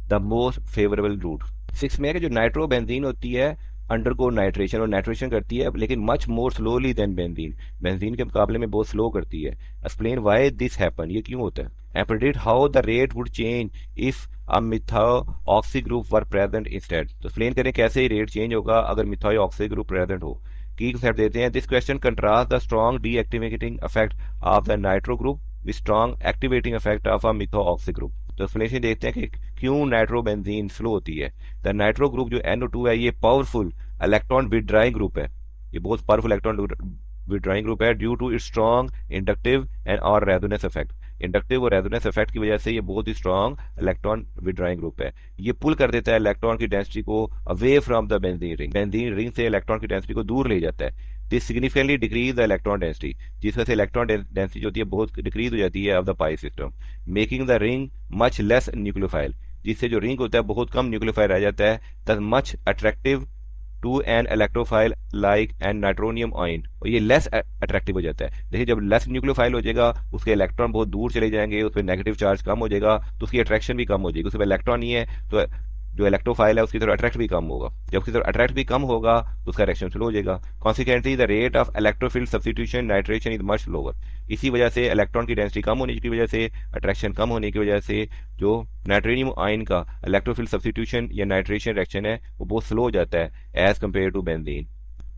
Speaker 1: the most favorable route. 6 में है कि जो nitrobenzene होती है undergo nitration और nitration करती है लेकिन much more slowly than benzene benzene के मुकाबले में बहुत स्लो करती है. एक्सप्लेन व्हाई दिस हैपन, ये क्यों होता है. And predict how the rate would change if a methoxy group were present instead. तो एक्सप्लेन करें कैसे रेट चेंज होगा अगर मिथाऑक्सी ग्रुप प्रेजेंट हो. की कंसेप्ट देते हैं. This question contrast the strong deactivating effect of the nitro group with strong activating effect of a methoxy group. तो एक्सप्लेनेशन देखते हैं कि क्यों नाइट्रोबेंजीन स्लो होती है. द नाइट्रो ग्रुप जो NO2 है ये पावरफुल इलेक्ट्रॉन विड्राइंग ग्रुप है. ये बहुत पावरफुल इलेक्ट्रॉन विड्राइंग ग्रुप है due to its strong inductive and और रेजोनेंस इफेक्ट. इंडक्टिव और रेजोनेंस इफेक्ट की वजह से ये बहुत ही स्ट्रॉन्ग इलेक्ट्रॉन विड्राइंग ग्रुप है. ये पुल कर देता है इलेक्ट्रॉन की डेंसिटी को away from the benzene ring. Benzene ring से इलेक्ट्रॉन की डेंसिटी को दूर ले जाता है. This significantly decrease the electron density, जिस वजह से इलेक्ट्रॉन डेंसिटी जो होती है बहुत डिक्रीज हो जाती है of the pi system, making the ring much less nucleophile. जिससे जो रिंग होता है बहुत कम न्यूक्लियोफाइल रह जाता है. The much attractive to an electrophile like an nitronium ion. और ये लेस अट्रैक्टिव हो जाता है. देखिए जब लेस न्यूक्लियोफाइल हो जाएगा उसके इलेक्ट्रॉन बहुत दूर चले जाएंगे, उस पर नेगेटिव चार्ज कम हो जाएगा तो उसकी अट्रैक्शन भी कम हो जाएगी. उसके पास इलेक्ट्रॉन नहीं है तो जो इलेक्ट्रोफाइल है उसकी तरफ अट्रैक्ट भी कम होगा. जब उसकी तरफ अट्रैक्ट भी कम होगा तो उसका रिएक्शन स्लो हो जाएगा. Consequently the rate of electrophile substitution nitration is much lower. इसी वजह से इलेक्ट्रॉन की डेंसिटी कम होने की वजह से अट्रैक्शन कम होने की वजह से जो नाइट्रोनियम आयन का इलेक्ट्रोफिल सब्स्टिट्यूशन या नाइट्रेशन रिएक्शन है वो बहुत स्लो हो जाता है एज कम्पेयर टू बेंजीन.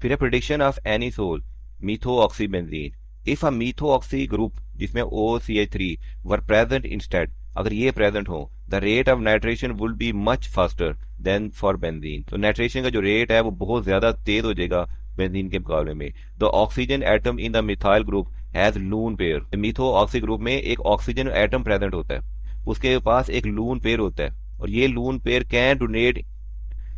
Speaker 1: फिर है prediction of anisole methoxy benzene. If a methoxy group जिसमें OCH3 वर प्रेजेंट इंस्टेड, अगर ये प्रेजेंट हो the rate of nitration would be much faster than for benzene. तो नाइट्रेशन का जो रेट है वो बहुत ज्यादा तेज हो जाएगा बेंजीन के मुकाबले में. The oxygen atom in the methyl group has lone pair. Methoxy group में एक ऑक्सीजन एटम प्रेजेंट होता है, उसके पास एक लून पेयर होता है और ये lone pair can donate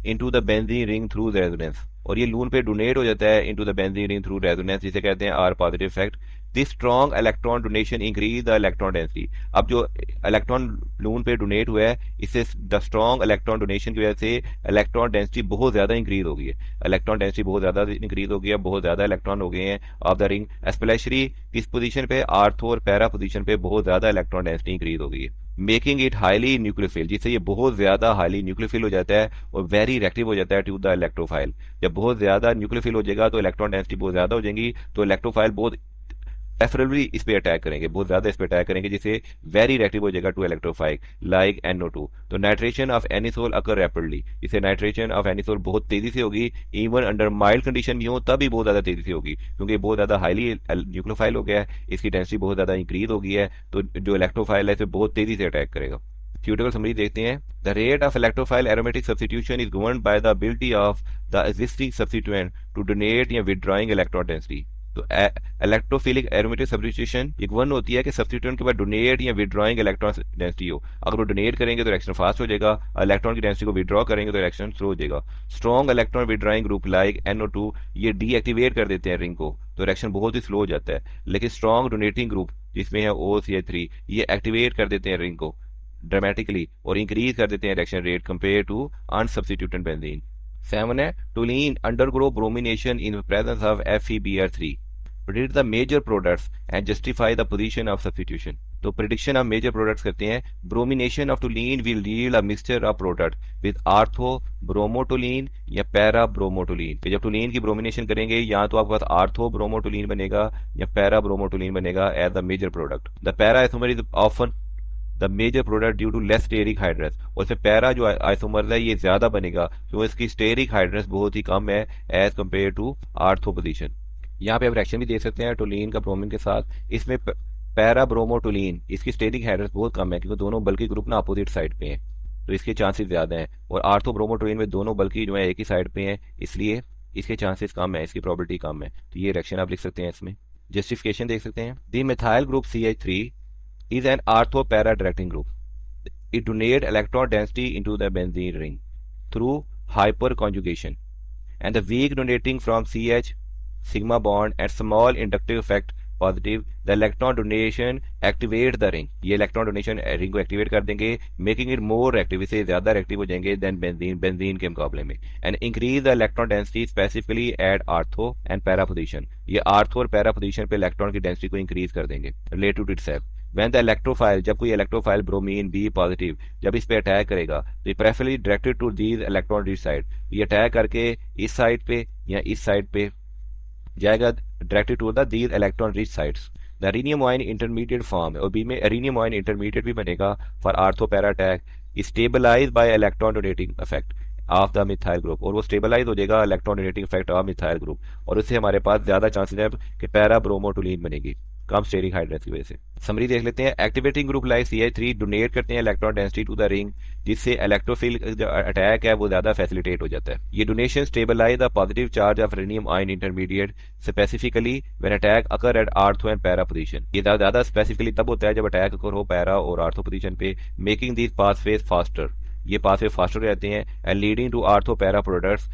Speaker 1: into the benzene ring through resonance. और ये लून पेयर डोनेट हो जाता है into the benzene ring through resonance, जिसे कहते हैं R positive effect. This strong electron donation increase the electron density. अब जो इलेक्ट्रॉन लून पे डोनेट हुआ है इससे द स्ट्रॉन्ग इलेक्ट्रॉन डोनेशन की वजह से इलेक्ट्रॉन डेंसिटी बहुत ज्यादा इंक्रीज हो गई है. इलेक्ट्रॉन डेंसिटी बहुत ज्यादा इंक्रीज हो गई है, बहुत ज्यादा इलेक्ट्रॉन हो गए हैं ऑफ द रिंग. स्पेशली किस पोजीशन पे, आर्थो और पैरा पोजीशन पे बहुत ज्यादा इलेक्ट्रॉन डेंसिटी इंक्रीज हो गई है, मेकिंग इट हाईली न्यूक्लियोफिल, जिससे ये बहुत ज्यादा हाईली न्यूक्लियोफिल हो जाता है और वेरी रिएक्टिव हो जाता है टू द इलेक्ट्रोफाइल. जब बहुत ज्यादा न्यूक्लियोफिल हो जाएगा तो इलेक्ट्रॉन डेंसिटी बहुत ज्यादा हो जाएगी तो इलेक्ट्रोफाइल बहुत प्रेफरेबली इस पे अटैक करेंगे, बहुत ज्यादा इस पे अटैक करेंगे, जिससे वेरी रिएक्टिव हो जाएगा टू इलेक्ट्रोफाइल लाइक NO2. तो nitration of anisole occur rapidly, इससे नाइट्रेशन ऑफ एनिसोल बहुत तेजी से होगी. इवन अंडर माइल्ड कंडीशन भी हो तब भी बहुत ज्यादा तेजी से होगी क्योंकि बहुत ज्यादा हाईली न्यूक्लियोफाइल हो गया है, इसकी डेंसिटी बहुत ज्यादा इंक्रीज हो गई है तो जो इलेक्ट्रोफाइल है इसे बहुत तेजी से अटैक करेगा. थियोरेटिकल समरी देखते हैं. The rate of electrophile aromatic substitution is governed by the ability of the existing substituent to donate या विथड्रॉइंग इलेक्ट्रॉन डेंसिटी. तो इलेक्ट्रोफिलिक एरोमेटिक सब्स्टिट्यूशन एक वन होती है कि सब्स्टिट्यूएंट के बाद डोनेट या विथड्रॉइंग इलेक्ट्रॉन डेंसिटी हो. अगर वो डोनेट करेंगे तो रिएक्शन फास्ट हो जाएगा, इलेक्ट्रॉन की डेंसिटी को विथड्रॉ करेंगे तो रिएक्शन स्लो हो जाएगा. Strong electron withdrawing group like NO2 ये डीएक्टिवेट कर देते हैं रिंग को तो रिएक्शन बहुत ही स्लो हो जाता है. लेकिन स्ट्रॉन्ग डोनेटिंग ग्रुप जिसमें है OCH3 ये एक्टिवेट कर देते हैं रिंग को ड्रामेटिकली और इंक्रीज कर देते हैं reaction rate compare to unsubstituted benzene. 7 है toluene undergo bromination in presence of FeBr3. Predict the major products and justify the position of substitution. तो प्रिडिक्शन ऑफ मेजर प्रोडक्ट्स करते हैं। Bromination of toluene will yield a mixture of product with ortho bromotoluene या para ब्रोमोटोलीन। तो जब टोलीन की bromination करेंगे या तो आपके पास आर्थो ब्रोमोटोलीन बनेगा या पैरा ब्रोमोटोलीन बनेगा as the major product. The para isomer is often the major product due to less steric hindrance. और इसमें पैरा जो आइसोमर है ये ज्यादा बनेगा क्योंकि इसकी स्टेरिक हाइड्रेस बहुत ही कम है as compare to ortho position. यहाँ पे आप रिएक्शन भी देख सकते हैं टोलीन का ब्रोमीन के साथ। इसमें पैरा ब्रोमोटोलीन इसकी स्टेरिक हाइड्रेस बहुत कम है क्योंकि दोनों बल्कि ग्रुप ना अपोजिट साइड पे हैं, तो इसके चांसेस ज्यादा हैं। और आर्थो ब्रोमोटोलीन में दोनों बल्कि जो है एक ही साइड पे हैं, इसलिए इसके चांसेस कम है, इसकी प्रोबेबिलिटी कम है। तो ये रिएक्शन आप लिख सकते हैं। इसमें जस्टिफिकेशन देख सकते हैं। The methyl group CH3 is an ortho-para directing group. It donates electron density into the benzene ring through hyperconjugation, and the weak donating from CH sigma bond and small inductive effect positive, the electron donation activate the ring. ये electron donation ring को activate कर देंगे, making it more active, इससे ज़्यादा active हो जाएंगे than benzene के मुकाबले में, and increase the electron density specifically at ortho and para position. ये ortho और para position पे electron की density को increase कर देंगे related to itself. When the electrophile, जब कोई electrophile bromine B पॉजिटिव जब इस पे अटैक करेगा तो preferably directed to these electron rich side, ये अटैक करके इस साइड पे या इस साइड पे जाएगा, directed to the these electron rich sides. The arenium ion intermediate form और बी में एरिनियम आयन इंटरमीडिएट भी बनेगा for ortho para attack, stabilise by electron donating effect of the methyl group, और वो स्टेबलाइज हो जाएगा electron donating effect of methyl group, और उससे हमारे पास ज्यादा चांसेस है कि पैरा ब्रोमोटोलीन बनेगी कम स्टेरिक हाइड्रेस की वजह से। समरी देख लेते हैं। Activating group like CH3 donate करते हैं electron density to the ring, जिससे इलेक्ट्रोफिल जो अटैक है वो ज्यादा फैसिलिटेट हो जाता है। ये donation stabilise the positive charge of arenium ion intermediate specifically when attack occur at ortho and para position. ये ज्यादा स्पेसिफिकली तब होता है जब अटैक अकर हो पैरा और आर्थो पोजीशन पे, मेकिंग दीज पाथवेज फास्टर, ये पाथवे फास्टर रहते हैं, and leading to ortho para products.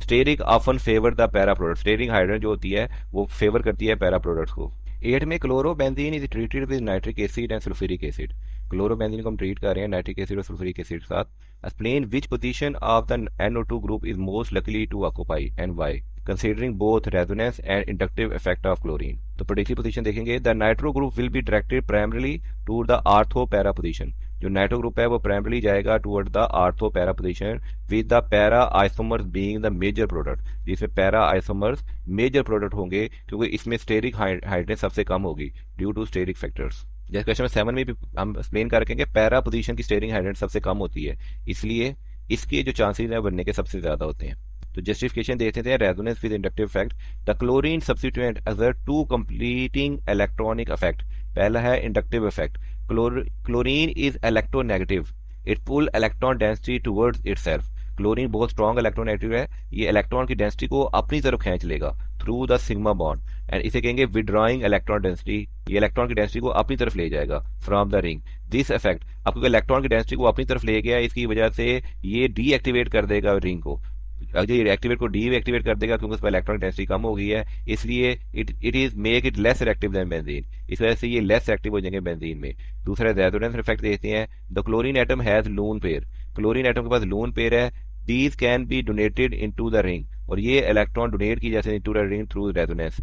Speaker 1: Steric often favour the para product, steric hydrogen जो होती है वो फेवर करती है पैरा प्रोडक्ट्स को। 8 में chlorobenzene is treated with nitric acid and sulphuric acid. Chlorobenzene को हम ट्रीट कर रहे हैं नाइट्रिक एसिड और सल्फ्यूरिक एसिड के साथ। Explain which position of the NO2 group is most likely to occupy and why, considering both resonance and inductive effect of chlorine. तो predictive position देखेंगे। The nitro group will be directed primarily to the ortho para position, जो nitro group है वो primarily जाएगा toward the ortho para position with the para isomers being the major product, जिसमें para isomers major product होंगे क्योंकि इसमें steric हाइड्रेस सबसे कम होगी ड्यू टू स्टेरिक फैक्टर्स। जैसे क्वेश्चन 7 में भी हम एक्सप्लेन कर रखेंगे पैरा पोजीशन की स्टेरिक हाइड्रेस सबसे कम होती है, इसलिए इसके जो चांसेस है बनने के सबसे ज्यादा होते हैं। तो जस्टिफिकेशन देते हैं resonance with inductive effect. The chlorine substituent exert two completing electronic effect. पहला है inductive effect. Chlorine is electronegative, it pull electron density towards itself. Chlorine बहुत स्ट्रॉन्ग इलेक्ट्रोनेगेटिव है, ये इलेक्ट्रॉन की डेंसिटी को अपनी तरफ खींच लेगा through the sigma bond, and इसे कहेंगे विड्रॉइंग इलेक्ट्रॉन डेंसिटी। ये इलेक्ट्रॉन की डेंसिटी को अपनी तरफ ले जाएगा from the ring. This effect, आपको इलेक्ट्रॉन की डेंसिटी को अपनी तरफ ले गया, इसकी वजह से ये डीएक्टिवेट कर देगा रिंग को। अगर ये एक्टिवेट को डीएक्टिवेट कर देगा क्योंकि उस पर इलेक्ट्रॉन डेंसिटी कम हो गई है, इसलिए it is make it less reactive then benzene, इस वजह से ये लेस एक्टिव हो जाएंगे बेंजीन में। दूसरा रेजोनेंस इफेक्ट देखते हैं। The chlorine atom has lone pair, chlorine atom के पास लोन पेयर है। These can be donated into the ring, और ये इलेक्ट्रॉन डोनेट की जैसे into the ring through resonance,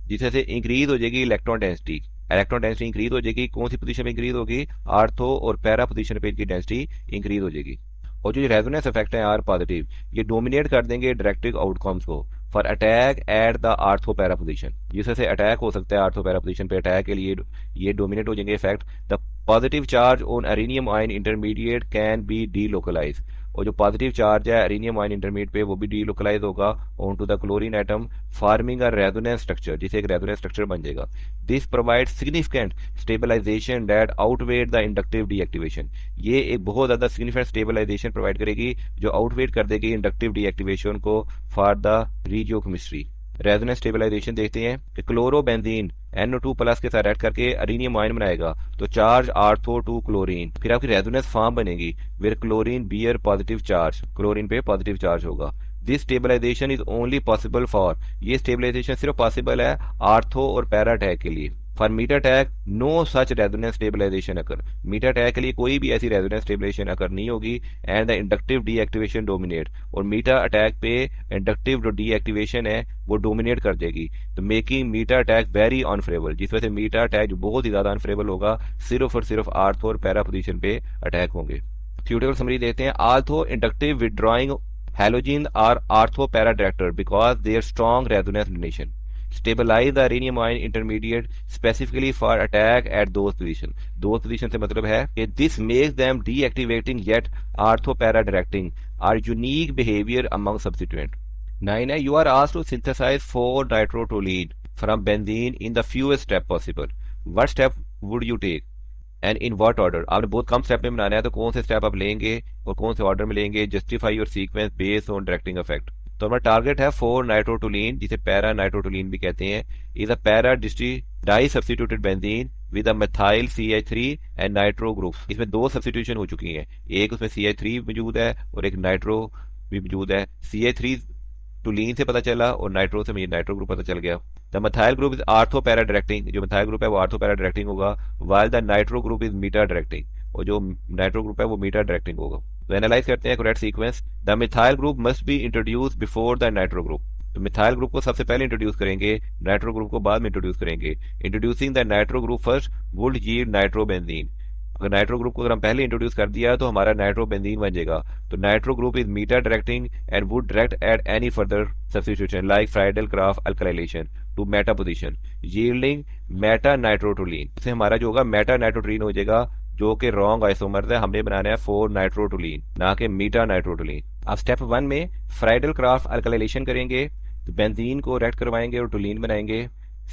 Speaker 1: जिससे से इंक्रीज हो जाएगी electron density. Electron density increase हो जाएगी, कौन सी पोजीशन में इंक्रीज होगी, आर्थो और पैरा पोजीशन पे इनकी डेंसिटी इंक्रीज हो जाएगी। और जो रेजोनेंस इफेक्ट है आर पॉजिटिव, ये डोमिनेट कर देंगे डायरेक्टिव आउटकम्स को for attack at the ortho para position, जिससे अटैक हो सकता है आर्थो पैरा पोजीशन पे, अटैक के लिए ये डोमिनेट हो जाएंगे effect. The positive charge on arenium ion intermediate can be delocalise, और जो पॉजिटिव चार्ज है एरिनियम आयन इंटरमीडिएट पे वो भी डीलोकलाइज होगा on to the chlorine atom, forming a resonance structure, जिसे एक रेजोनेंस स्ट्रक्चर बन जाएगा। This provide significant stabilisation that outweigh the inductive deactivation, ये एक बहुत ज्यादा सिग्निफिकेंट स्टेबलाइजेशन प्रोवाइड करेगी जो आउटवेट कर देगी इंडक्टिव डीएक्टिवेशन को फॉर द रिजियोकेमिस्ट्री। रेजोनेंस स्टेबलाइजेशन देखते हैं कि क्लोरोबेंजीन NO2 प्लस के साथ ऐड करके एरिनियम आयन बनाएगा तो चार्ज आर्थो टू क्लोरीन, फिर आपकी रेजोनेंस फॉर्म बनेगी where chlorine bear positive charge, chlorine पे पॉजिटिव चार्ज होगा। This stabilisation is only possible for, ये स्टेबलाइजेशन सिर्फ पॉसिबल है आर्थो और पैरा अटैक के लिए, for meta attack no such resonance stabilisation occur, meta attack के लिए कोई भी ऐसी रेजोनेंस स्टेबलाइजेशन अकर नहीं होगी and the inductive deactivation dominate, और मीटा अटैक पे इंडक्टिव जो डीएक्टिवेशन है वो डोमिनेट कर देगी, तो मेकिंग मीटा अटैक वेरी अनफेवरेबल, जिस वजह से मीटा अटैक जो बहुत ही ज्यादा अनफेवरेबल होगा, सिर्फ और सिर्फ आर्थो और पैरा पोजीशन पे अटैक होंगे। सुटेबल समरी देते हैं, ortho inductive withdrawing halogens are orthopara-director because their strong resonance relation stabilize the rhenium ion intermediate specifically for attack at those position। those position से मतलब है कि this makes them deactivating yet orthopara-directing are unique behavior among substituent। 9 है, you are asked to synthesize 4-nitrotoluene from benzene in the fewest step possible, what step would you take and in what order, आपने बहुत कम step में बनाना है तो कौन से step आप लेंगे और कौन से ऑर्डर में लेंगे, justify your sequence based on directing effect. तो हमारा टारगेट है 4-नाइट्रोटोलीन, जिसे पैरा नाइट्रोटोलीन भी कहते हैं, is a para di substituted benzene with a methyl CH3 and nitro group. इसमें दो सब्स्टिट्यूशन हो चुकी हैं, एक उसमें CH3 मौजूद है और एक नाइट्रो भी मौजूद है। CH3 टोलीन से पता चला और नाइट्रो से मुझे नाइट्रो ग्रुप पता चल गया। The methyl group is ortho para directing, जो मिथाइल ग्रुप है वो आर्थो पैरा डायरेक्टिंग होगा, while the nitro group is meta directing, और जो नाइट्रो ग्रुप है वो मीटा डायरेक्टिंग होगा। तो एनालाइज करते हैं correct sequence. The methyl group must be introduce before the nitro group, तो मिथाइल ग्रुप को सबसे पहले इंट्रोड्यूस करेंगे, नाइट्रो ग्रुप को बाद में इंट्रोड्यूस करेंगे। Introducing the nitro group first would yield nitrobenzene, अगर नाइट्रो ग्रुप को अगर हम पहले इंट्रोड्यूस कर दिया तो हमारा नाइट्रोबेंजीन बन जाएगा। तो nitro group is meta directing and would direct at any further substitution like Friedel Crafts alkylation to meta position yielding meta nitrotoluene. इससे हमारा जो होगा मेटा नाइट्रोटोलीन हो जाएगा, जो कि रॉन्ग आइसोमर है, हमने बनाना है 4-नाइट्रोटोलीन ना कि मीटा नाइट्रोटोलीन। अब स्टेप 1 में फ्राइडल क्राफ्ट अल्कलाइलेशन करेंगे, तो बेंजीन को रिएक्ट करवाएंगे और टोलीन बनाएंगे।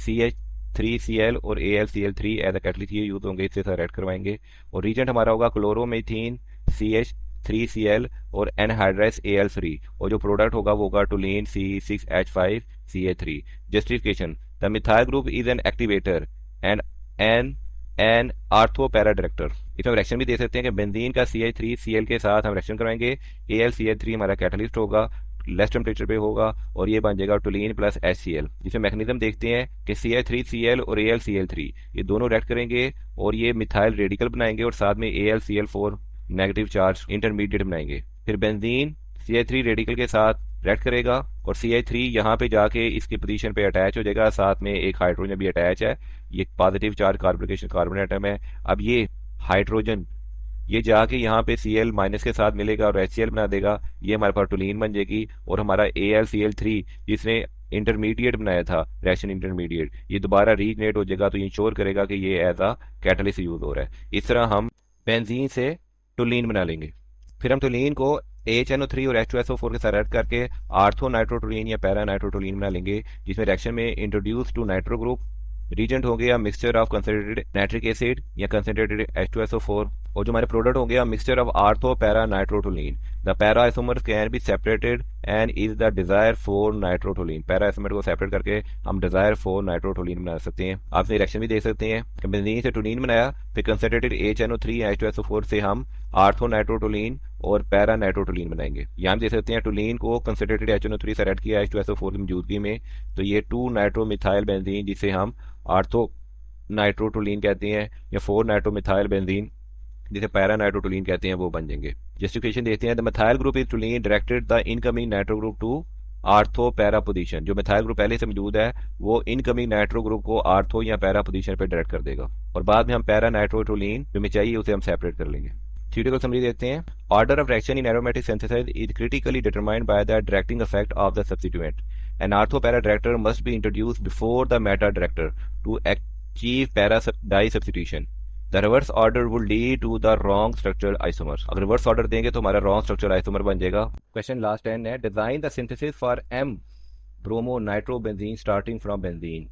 Speaker 1: CH3Cl और AlCl3 एज अ कैटलिस्ट ये यूज होंगे, इससे रिएक्ट करवाएंगे। और रीजेंट हमारा होगा क्लोरोमेथीन CH3Cl और एनहाइड्राइस Al3, और जो प्रोडक्ट होगा वो होगा toluene C6H5CA3। Justification, the methyl group is an activator and an ortho para director. इसमें रिएक्शन भी दे सकते हैं कि बेंजीन का CH3Cl के साथ हम रिएक्शन कराएंगे, AlCl3 हमारा कैटलिस्ट होगा, लेस टेम्परेचर पे होगा, और ये बन जाएगा टोलीन प्लस HCl। जिसमें मैकेनिज्म देखते हैं कि CH3Cl और AlCl3 ये दोनों रिएक्ट करेंगे और ये मिथाइल रेडिकल बनाएंगे और साथ में AlCl4 नेगेटिव चार्ज इंटरमीडिएट बनाएंगे। फिर बेंजीन CH3 रेडिकल के साथ रिएक्ट करेगा और CH3 यहाँ पे जाके इसकी पोजीशन पे अटैच हो जाएगा, साथ में एक हाइड्रोजन भी अटैच है, ये positive charge carbonation carbon atom है। अब ये हाइड्रोजन ये जाके यहाँ पे Cl माइनस के साथ मिलेगा और HCl बना देगा, ये हमारे पास टोलीन बन जाएगी। और हमारा AlCl3 जिसने इंटरमीडिएट बनाया था, रिएक्शन इंटरमीडिएट, ये दोबारा रीजनरेट हो जाएगा, तो ये इंश्योर करेगा कि ये एज अ कैटलिस्ट यूज हो रहा है। इस तरह हम बेंजीन से टोलीन बना लेंगे। फिर हम टोलीन को HNO3 और H2SO4 के साथ ऐड करके आर्थो नाइट्रोटोलीन या पैरा नाइट्रोटोलीन बना लेंगे, जिसमें रिएक्शन में introduce to nitro group reagent हो गया mixture of concentrated nitric acid या कंसनट्रेटेड H2SO4, और जो हमारे प्रोडक्ट हो गया mixture of ortho para nitrotoluene. The para isomer can be separated and is the desire four nitrotoluene, para isomer को separate करके हम डिजायर 4-नाइट्रोटोलीन बना सकते हैं। आप रिएक्शन भी देख सकते हैं कि बेंजीन से टोलीन बनाया, फिर कंसनट्रेटेड HNO3 H2SO4 से हम आर्थो नाइट्रोटोलीन और पैरा नाइट्रोटोलीन बनाएंगे। यहाँ हम देख सकते हैं टोलीन को कंसनट्रेटेड HNO3 से ऐड किया H2SO4 की मौजूदगी में, तो ये 2-नाइट्रोमिथाइल बेंजीन जिसे हम आर्थो नाइट्रोटोलीन कहते हैं या 4-नाइट्रोमिथाइल बेंजीन जिसे पैरा नाइट्रोटोलीन कहते हैं, वो बन जाएंगे। जस्टिफिकेशन देते हैं, the methyl group is toluene directed the incoming nitro group to ortho para position, जो मिथाइल ग्रुप पहले से मौजूद है वो इनकमिंग नाइट्रो ग्रुप को आर्थो या पैरा पोजीशन पे डायरेक्ट कर देगा, और बाद में हम पैरा नाइट्रोटोलीन जो हमें चाहिए उसे हम सेपरेट कर लेंगे। थ्योरेटिकल समरी देते हैं, order of reaction in aromatic synthesis is critically determined by the directing effect of the substituent. An ortho-para director must be introduced before the meta-director to achieve para-di substitution. The reverse order would lead to the wrong structural isomer. अगर reverse order देंगे तो हमारा wrong structural isomer बन जाएगा। Question last 10 है, design the synthesis for M-bromo-nitrobenzene starting from benzene.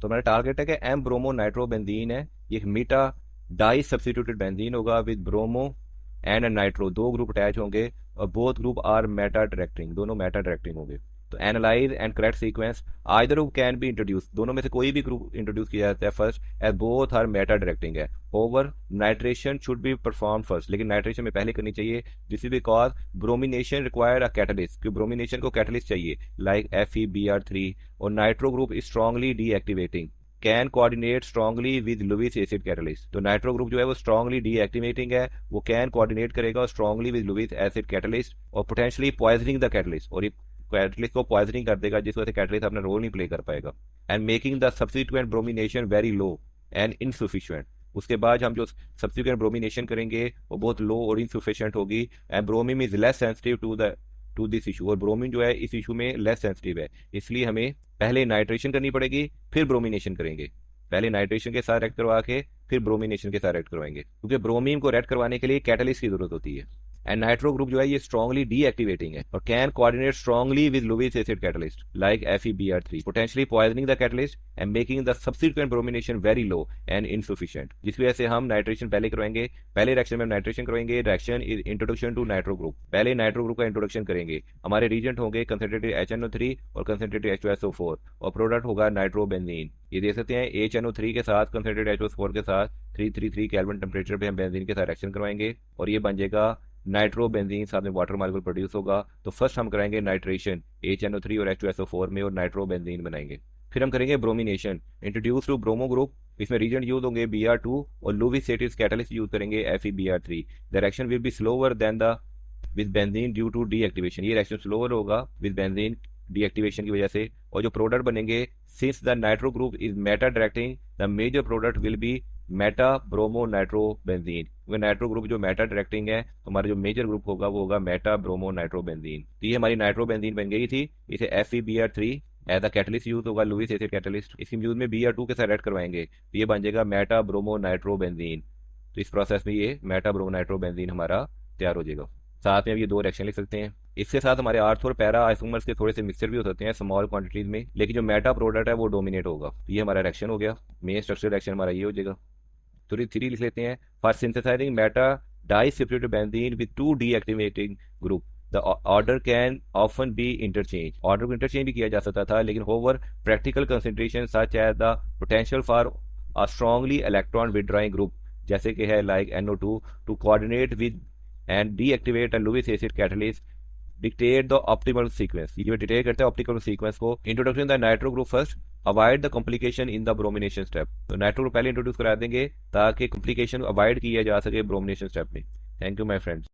Speaker 1: तो हमारा target है कि M-bromo-nitrobenzene है, ये एक मीटा डाई सब्स्टिट्यूटेड बेंजीन होगा विद ब्रोमो एंड नाइट्रो, दो ग्रुप अटैच होंगे और both group are meta directing, दोनों मेटा डायरेक्टिंग होंगे। तो analyze and correct sequence, either group can be introduce, दोनों में से कोई भी ग्रुप इंट्रोड्यूस किया जाता है first, as both are meta directing है। Over nitration should be perform first, लेकिन नाइट्रेशन में पहले करनी चाहिए, this is because bromination required a catalyst, क्योंकि ब्रोमिनेशन को कैटलिस्ट चाहिए लाइक FeBr3, और nitro group is strongly deactivating can coordinate strongly with Lewis acid catalyst. तो नाइट्रो ग्रुप जो है वो स्ट्रांगली डीएक्टिवेटिंग है, वो कैन कोऑर्डिनेट करेगा strongly with Lewis acid catalyst और पोटेंशियली पॉइजनिंग द कैटलिस्ट, और ये कैटलिस्ट को पॉइजनिंग कर देगा, जिस वजह से कैटलिस्ट अपना रोल नहीं प्ले कर पाएगा। And making the subsequent bromination very low and insufficient. उसके बाद हम जो सब्सिक्वेंट ब्रोमिनेशन करेंगे वो बहुत लो और इनसफिशिएंट होगी। And bromine is less sensitive to this issue, और ब्रोमीन जो है इस इशू में लेस सेंसिटिव है, इसलिए हमें पहले नाइट्रेशन करनी पड़ेगी फिर ब्रोमिनेशन करेंगे। पहले नाइट्रेशन के साथ रेड करवा के फिर ब्रोमिनेशन के साथ रेड करवाएंगे, क्योंकि ब्रोमीन को रेड करवाने के लिए कैटलिस्ट की जरूरत होती है। एंड नाइट्रो ग्रुप जो है ये स्ट्रांगली डीएक्टिवेटिंग है और can coordinate strongly with Lewis acid catalyst like FeBr3, potentially poisoning the catalyst and making the subsequent bromination very low and insufficient, जिस वजह से हम नाइट्रेशन पहले करवाएंगे। पहले रिएक्शन में नाइट्रेशन करवाएंगे, reaction is introduction to nitro group. पहले नाइट्रो ग्रुप का इंट्रोडक्शन करेंगे, हमारे रीजेंट होंगे कंसंट्रेटेड HNO3 और कंसंट्रेटेड H2SO4 और प्रोडक्ट होगा नाइट्रोबेंजीन। ये देख सकते हैं HNO3 के साथ कंसंट्रेटेड H2SO4 के साथ 333 केल्विन टेम्परेचर पे हम बेंजीन के साथ रिएक्शन करवाएंगे और ये बन जाएगा नाइट्रोबेंजीन, साथ में वाटर मॉलिक्यूल प्रोड्यूस होगा। तो फर्स्ट हम कराएंगे नाइट्रेशन HNO3 और H2SO4 में और नाइट्रोबेंजीन बनाएंगे। फिर हम करेंगे bromination, introduce to bromo group. इसमें रीजेंट यूज होंगे Br2 और लुईस एसिड कैटलिस्ट यूज करेंगे FeBr3। The reaction will be slower than the with benzene due to deactivation. ये रिएक्शन स्लोअर होगा विद बेंजीन डीएक्टिवेशन की वजह से, और जो प्रोडक्ट बनेंगे since the nitro group is meta directing the major product will be meta bromo nitrobenzene. क्योंकि nitro group जो मेटा डायरेक्टिंग है तो हमारा जो मेजर ग्रुप होगा वो होगा मेटा ब्रोमो नाइट्रोबेंजीन। तो ये हमारी नाइट्रोबेंजीन बन गई थी। इसे FeBr3 as a catalyst use होगा, लुईस एसिड कैटलिस्ट। इसकी यूज में Br2 के साथ रेड करवाएंगे तो ये बन जाएगा मेटा ब्रोमो नाइट्रोबेंजीन। तो इस प्रोसेस में ये मेटा ब्रोमो नाइट्रोबेंजीन हमारा तैयार हो जाएगा। साथ में अब ये दो रिएक्शन लिख सकते हैं। इसके साथ हमारे आर्थ और पैरा आइसोमर्स के थोड़े से मिक्सचर भी हो सकते हैं स्मॉल क्वांटिटीज में, लेकिन जो मेटा प्रोडक्ट है वो डोमिनेट होगा। तो ये हमारा रिएक्शन हो गया, मेन स्ट्रक्चर रिएक्शन हमारा ये हो जाएगा। तो 3 लिख लेते हैं। For synthesising meta disubstituted benzene with 2 deactivating group the order can often be interchange. Order को इंटरचेंज भी किया जा सकता था, लेकिन however practical concentration such as the potential for a strongly electron withdrawing group, जैसे कि है like NO2 to coordinate with and deactivate a Lewis acid catalyst dictate the optimal sequence. ये डिटेक्ट करता है ऑप्टिमल सीक्वेंस को। Introduction the nitro group first, avoid the complication in the bromination step. तो nitro group पहले introduce करा देंगे ताकि complication avoid किया जा सके ब्रोमिनेशन स्टेप में। Thank you my friends.